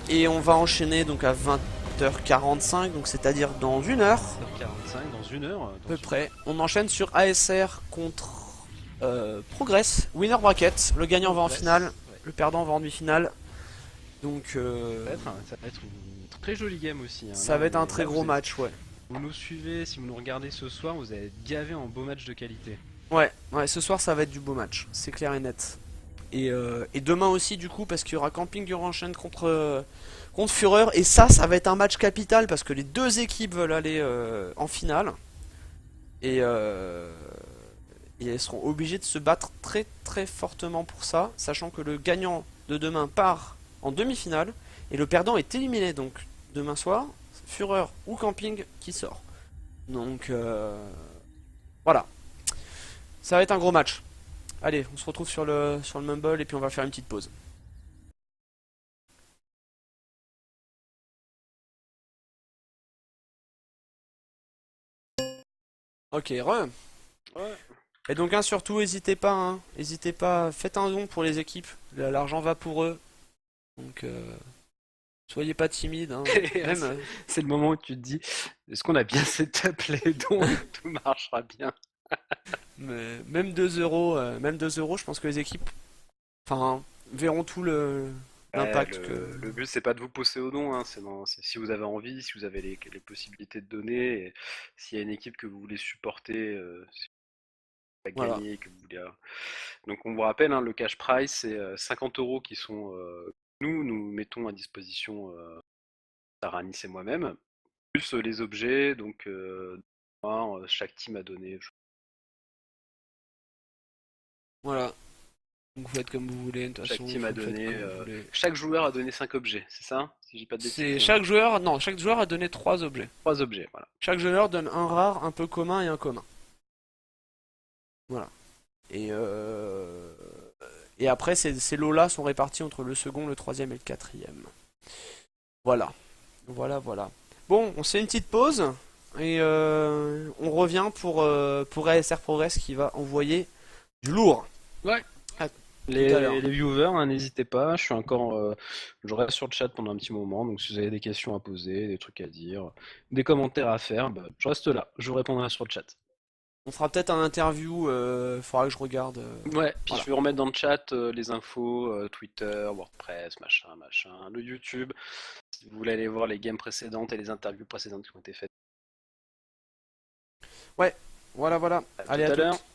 Et on va enchaîner donc à 20h45, donc c'est-à-dire dans une heure Top 45 dans une heure. à peu près. On enchaîne sur ASR contre Progress, winner bracket. Le gagnant va en finale, le perdant va en demi-finale. Donc Ça va être une très jolie game aussi. Hein. ça Là, va être on un est- très là, gros vous match, ouais. Vous nous suivez, si vous nous regardez ce soir, vous allez être gavés en beau match de qualité. Ouais, ce soir ça va être du beau match, c'est clair et net. Et demain aussi du coup parce qu'il y aura Camping Duranchen contre Fureur. Et ça va être un match capital parce que les deux équipes veulent aller en finale. Et elles seront obligées de se battre très très fortement pour ça. Sachant que le gagnant de demain part en demi-finale. Et le perdant est éliminé. Donc demain soir, Fureur ou Camping qui sort. Donc voilà. Ça va être un gros match. Allez, on se retrouve sur le Mumble et puis on va faire une petite pause. Ok, re. Ouais. Et donc surtout, n'hésitez pas, hein. N'hésitez pas, faites un don pour les équipes. L'argent va pour eux. Donc soyez pas timides, hein. Même, C'est le moment où tu te dis, est-ce qu'on a bien setup les dons et tout marchera bien? même 2 euros, je pense que les équipes, enfin, verront tout l'impact que. Le but c'est pas de vous pousser au don, hein, c'est si vous avez envie, si vous avez les possibilités de donner, et s'il y a une équipe que vous voulez supporter, si vous voulez Voilà. gagner, que vous voulez. Donc on vous rappelle, hein, le cash prize c'est 50 euros qui sont nous mettons à disposition Taranis et moi-même, plus les objets, donc chaque team a donné. Voilà. Donc vous faites comme vous voulez, de toute Chaque façon. team a vous faites donné. comme vous voulez. Chaque joueur a donné 5 objets, c'est ça? Si j'ai pas de C'est bêtises. chaque joueur a donné 3 objets. 3 objets, voilà. Chaque joueur donne un rare, un peu commun et un commun. Voilà. Et après, ces lots-là sont répartis entre le second, le troisième et le quatrième. Voilà. Voilà. Bon, on se fait une petite pause. Et on revient pour ASR Progress qui va envoyer du lourd. Les, Tout à l'heure. les viewers, hein, n'hésitez pas, je reste sur le chat pendant un petit moment, donc si vous avez des questions à poser, des trucs à dire, des commentaires à faire, bah, je reste là, je vous répondrai sur le chat. On fera peut-être un interview, faudra que je regarde. Ouais, puis Voilà. je vais remettre dans le chat les infos, Twitter, WordPress, machin, le YouTube, si vous voulez aller voir les games précédentes et les interviews précédentes qui ont été faites. Voilà. À Allez, tout à à l'heure. toutes.